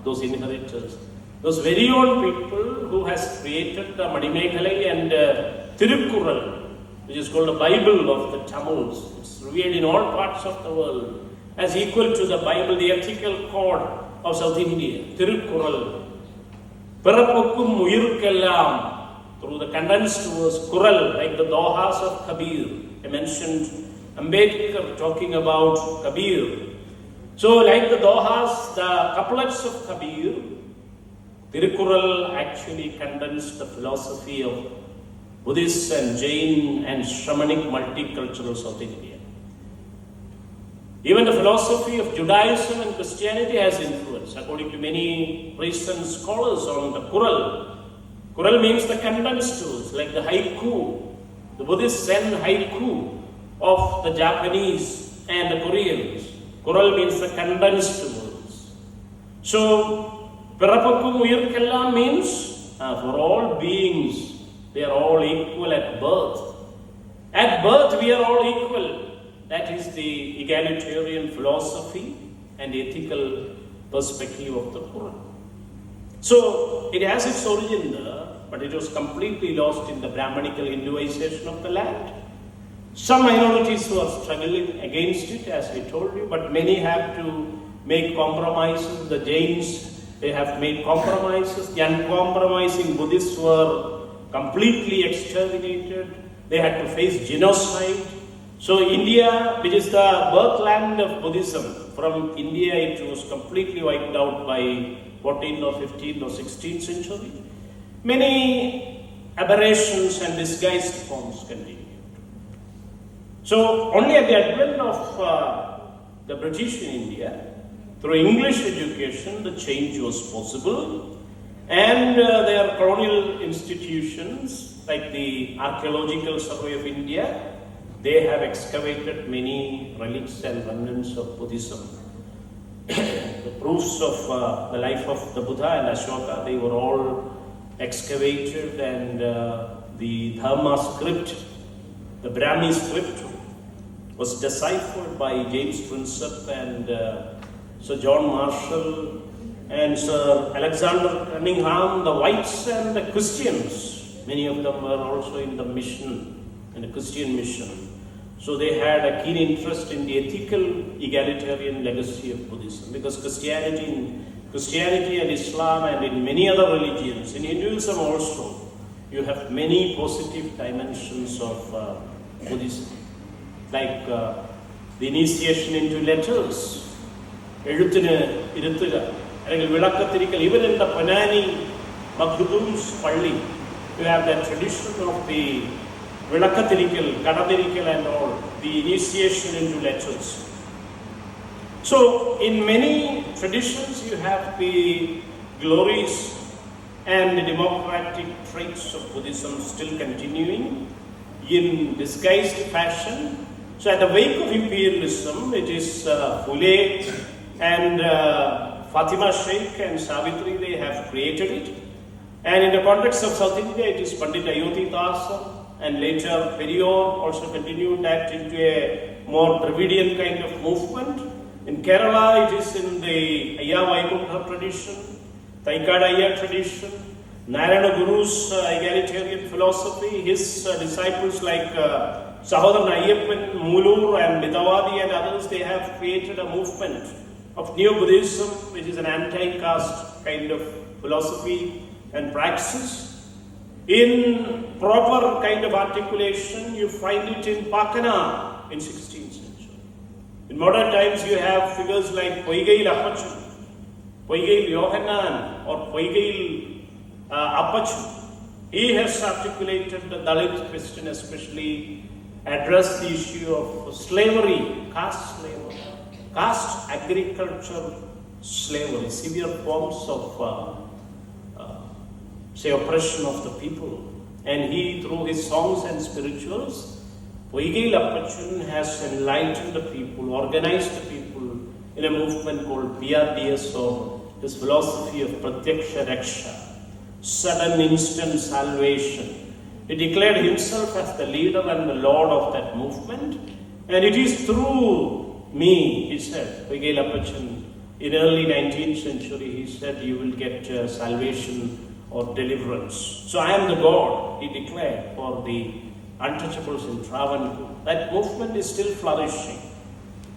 those inheritors. Those very own people who has created the Madimekhalai and Tirukkural, which is called the Bible of the Tamils. It's revealed in all parts of the world as equal to the Bible, the ethical code of South India. Tirukkural. Pirapukkum Uyirukkellam, through the condensed verse, Kural, like the Dohas of Kabir. I mentioned Ambedkar talking about Kabir. So like the Dohas, the couplets of Kabir, Tirukkural actually condensed the philosophy of Buddhist and Jain and Shramanic multicultural South India. Even the philosophy of Judaism and Christianity has influence, according to many recent scholars on the Kural. Kural means the condensed words, like the haiku, the Buddhist Zen haiku of the Japanese and the Koreans. Kural means the condensed words. So, Pirapakkum Uyirkellam means for all beings, they are all equal at birth. At birth, we are all equal. That is the egalitarian philosophy and ethical perspective of the Quran. So, it has its origin there, but it was completely lost in the Brahmanical Hinduization of the land. Some minorities were struggling against it, as I told you, but many have to make compromises. The Jains, they have made compromises. The uncompromising Buddhists were completely exterminated. They had to face genocide. So India, which is the birthland of Buddhism, from India it was completely wiped out by 14th or 15th or 16th century. Many aberrations and disguised forms continued. So only at the advent of the British in India, through English education, the change was possible, and their colonial institutions like the Archaeological Survey of India, they have excavated many relics and remnants of Buddhism. The proofs of the life of the Buddha and Ashoka, they were all excavated, and the Dharma script, the Brahmi script, was deciphered by James Prinsep and Sir John Marshall and Sir Alexander Cunningham, the whites and the Christians. Many of them were also in the mission, in the Christian mission. So they had a keen interest in the ethical egalitarian legacy of Buddhism, because Christianity and Islam and in many other religions, in Hinduism also, you have many positive dimensions of Buddhism. Like the initiation into letters, even in the Panani Makhdum's Palli, you have that tradition of the Vilakatirikal, Kadadirikal and all, the initiation into letters. So, in many traditions, you have the glories and the democratic traits of Buddhism still continuing in disguised fashion. So, at the wake of imperialism, it is Phule and Fatima Sheikh and Savitri, they have created it. And in the context of South India, it is Pandit Ayodhi Dasa, and later Periyar also continued that into a more Dravidian kind of movement. In Kerala, it is in the Ayya Vaikuntha tradition, Taikada Ayya tradition, Narayana Guru's egalitarian philosophy, his disciples like Sahodaran Ayyappan, Mulur and Midawadi and others, they have created a movement of Neo-Buddhism, which is an anti-caste kind of philosophy and praxis. In proper kind of articulation, you find it in Pakana in 16th century. In modern times, you have figures like Poigail Apachun, Poigail Yohanan, or Poigail Apachun. He has articulated the Dalit question, especially addressed the issue of slavery, caste slavery, caste agriculture slavery, severe forms of say oppression of the people. And he, through his songs and spirituals, Poigail Apachun has enlightened the people, organized the people in a movement called PRDS, or his philosophy of Pratyaksha Raksha, sudden instant salvation. He declared himself as the leader and the lord of that movement. And it is through me, he said, Poigail Apachun, in early 19th century, he said, you will get salvation or deliverance. So I am the God, he declared, for the untouchables in Travancore. That movement is still flourishing.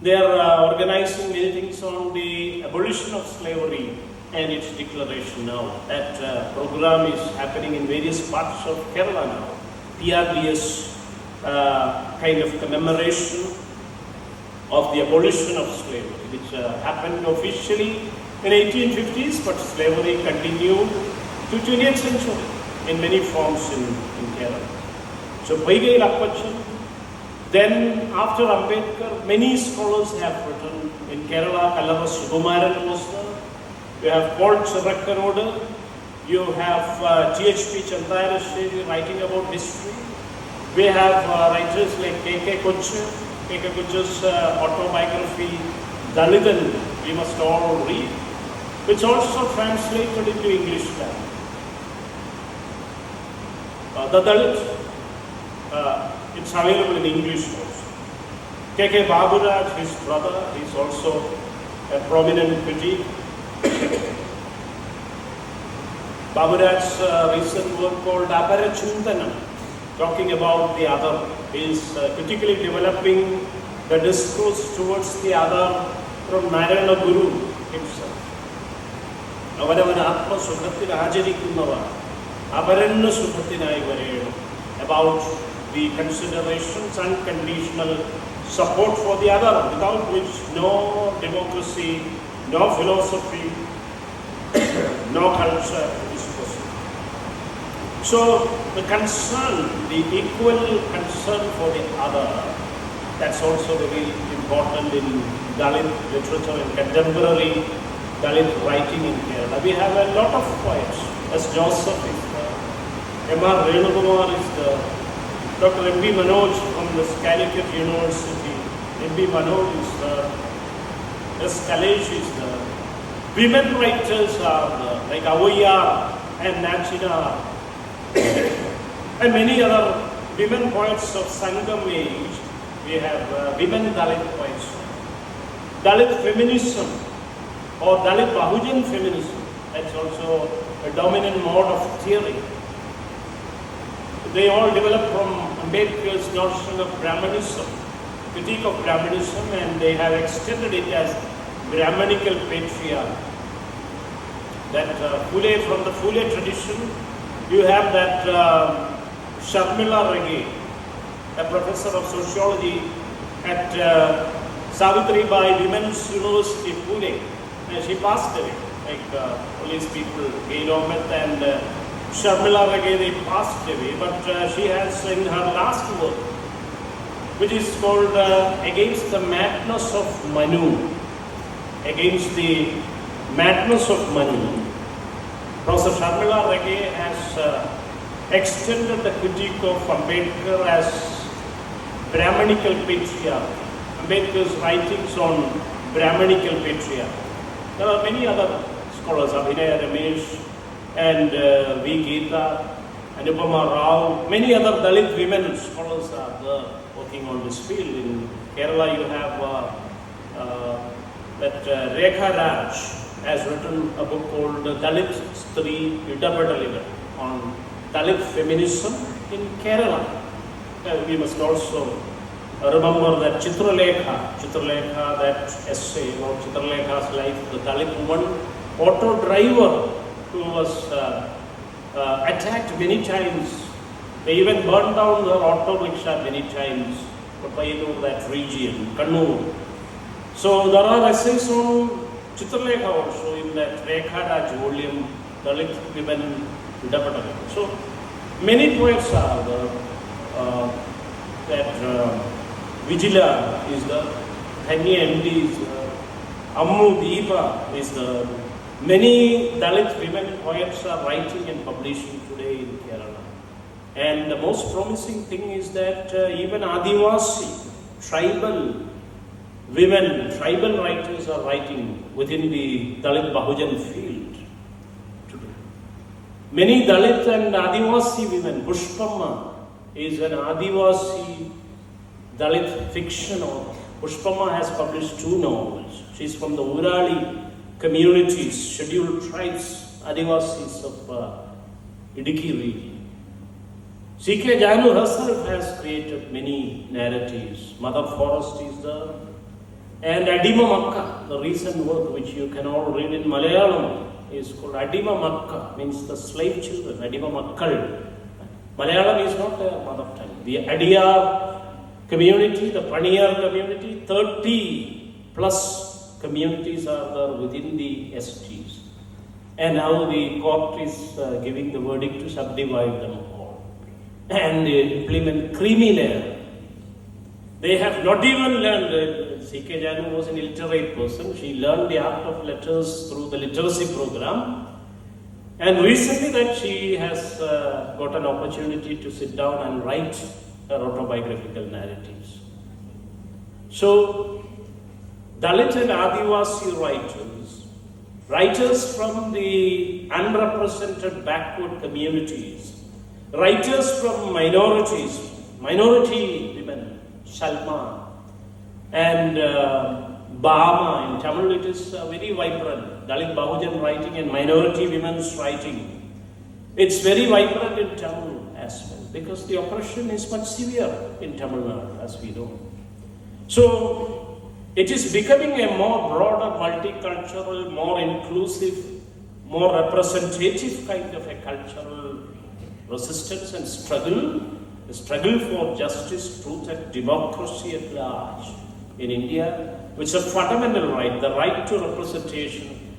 They are organizing many things on the abolition of slavery and its declaration now. That program is happening in various parts of Kerala now. PRDS kind of commemoration of the abolition of slavery, which happened officially in 1850s, but slavery continued to 20th century in many forms in Kerala. So Poigail Apachun, then after Ambedkar, many scholars have written. In Kerala, Kallara Sukumaran was there. You have Paul Chirakkanodu. You have T.H.P. Chandarasheri writing about history. We have writers like K.K. Kochu. K.K. Kochu's autobiography, Dalitan, we must all read, which also translated into English language. The Dalit, it's available in English also. K.K. Baburaj, his brother, is also a prominent critic. Baburaj's recent work called Aparachuntanam, talking about the other, is critically developing the discourse towards the other from Narayana Guru himself. അവനവൻ ആത്മസുഖത്തിൽ ആചരിക്കുന്നവർ അപരന് സുഖത്തിനായി വരേണം. About the considerations, unconditional support for the other, without which no democracy, no philosophy, no culture is possible. So the concern, the equal concern for the other, that's also very important in Dalit literature and contemporary Dalit writing in Kerala. We have a lot of poets. S. Joseph is there, M.R. Renukumar is there, Dr. M.B. Manoj from the Calicut University, M.B. Manoj is there, S. Kalady is there. Women writers are there, like Avaya and Nachina, and many other women poets of Sangam age. We have women Dalit poets. Dalit feminism or Dalitbahujan feminism, that's also a dominant mode of theory. They all develop from Ambedkar's notion of Brahmanism, critique of Brahmanism, and they have extended it as Brahmanical patriarchy. That Phule, from the Phule tradition, you have that Sharmila Rage, a professor of sociology at Savitribai Women's University, Pune. And she passed away, like all these people, Keynote and Sharmila Rage, they passed away. But she has, in her last work, which is called Against the Madness of Manu, against the madness of Manu, Professor Sharmila Rage has extended the critique of Ambedkar as Brahmanical patriarchy. Ambedkar's writings on Brahmanical patriarchy. There are many other scholars, Abhinay Ramesh and V. Geeta, Anupama Rao, many other Dalit women scholars are there working on this field. In Kerala, you have that Rekha Raj has written a book called Dalit Stri Yudapataliga on Dalit feminism in Kerala. We must also remember that Chitralekha, that essay about Chitralekha's life, the Dalit woman auto driver who was attacked many times. They even burned down their auto rickshaw many times, that region, Kannur. So there are essays on Chitralekha also in that Rekhadaj volume, Dalit women, Dapat. So many poets are there. That Vigila is the Dhanya MD is the Ammu Deepa is the many Dalit women poets are writing and publishing today in Kerala. And the most promising thing is that even Adivasi, tribal women, tribal writers are writing within the Dalitbahujan field today. Many Dalit and Adivasi women, Pushpamma is an Adivasi Dalit fiction author. Pushpamma has published 2 novels. She is from the Urali communities, scheduled tribes, Adivasis of Idiki region. Sekher Janu herself has created many narratives. Mother Forest is there. And Adima Makka, the recent work which you can all read in Malayalam, is called Adima Makka, means the slave children, Adima Makkal. Malayalam is not their mother tongue. The Adiyar community, the Paniyar community, 30 plus communities are there within the STs. And now the court is giving the verdict to subdivide them all and implement creamy layer. They have not even learned, Sekher Janu was an illiterate person, she learned the art of letters through the literacy program. And recently that she has got an opportunity to sit down and write her autobiographical narratives. So, Dalit and Adivasi writers from the unrepresented backward communities, writers from minorities, minority women, Salma and Bahama in Tamil, it is very vibrant. Dalitbahujan writing and minority women's writing. It's very vibrant in Tamil as well because the oppression is much severe in Tamil Nadu, as we know. So it is becoming a more broader, multicultural, more inclusive, more representative kind of a cultural resistance and struggle, the struggle for justice, truth and democracy at large in India, which is a fundamental right, the right to representation,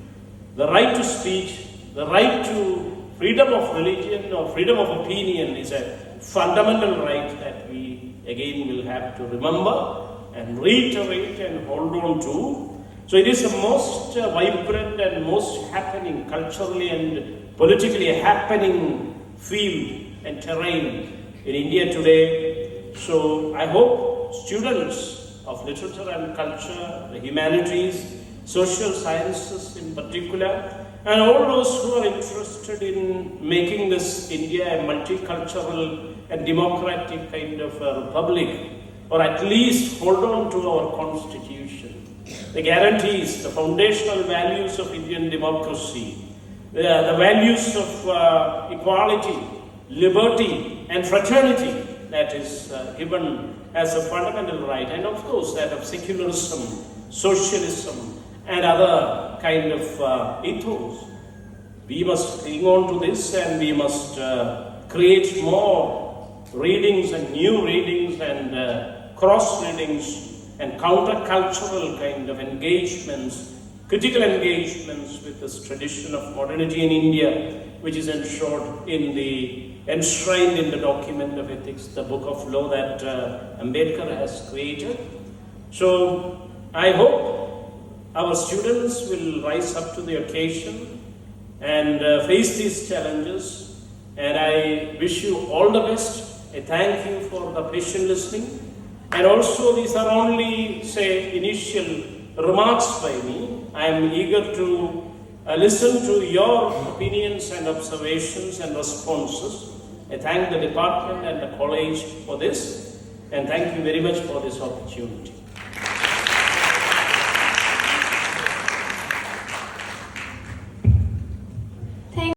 the right to speech, the right to freedom of religion or freedom of opinion is a fundamental right that we again will have to remember and reiterate and hold on to. So it is the most vibrant and most happening culturally and politically happening field and terrain in India today. So I hope students of literature and culture, the humanities, social sciences in particular, and all those who are interested in making this India a multicultural and democratic kind of a republic, or at least hold on to our constitution, the guarantees, the foundational values of Indian democracy, the values of equality, liberty and fraternity that is given as a fundamental right, and of course that of secularism, socialism and other kind of ethos. We must cling on to this and we must create more readings and new readings and cross readings and countercultural kind of engagements, critical engagements with this tradition of modernity in India, which is enshrined in the document of ethics, the book of law that Ambedkar has created. So I hope our students will rise up to the occasion and face these challenges. And I wish you all the best. I thank you for the patient listening. And also these are only, say, initial remarks by me. I am eager to listen to your opinions and observations and responses. I thank the department and the college for this, and thank you very much for this opportunity.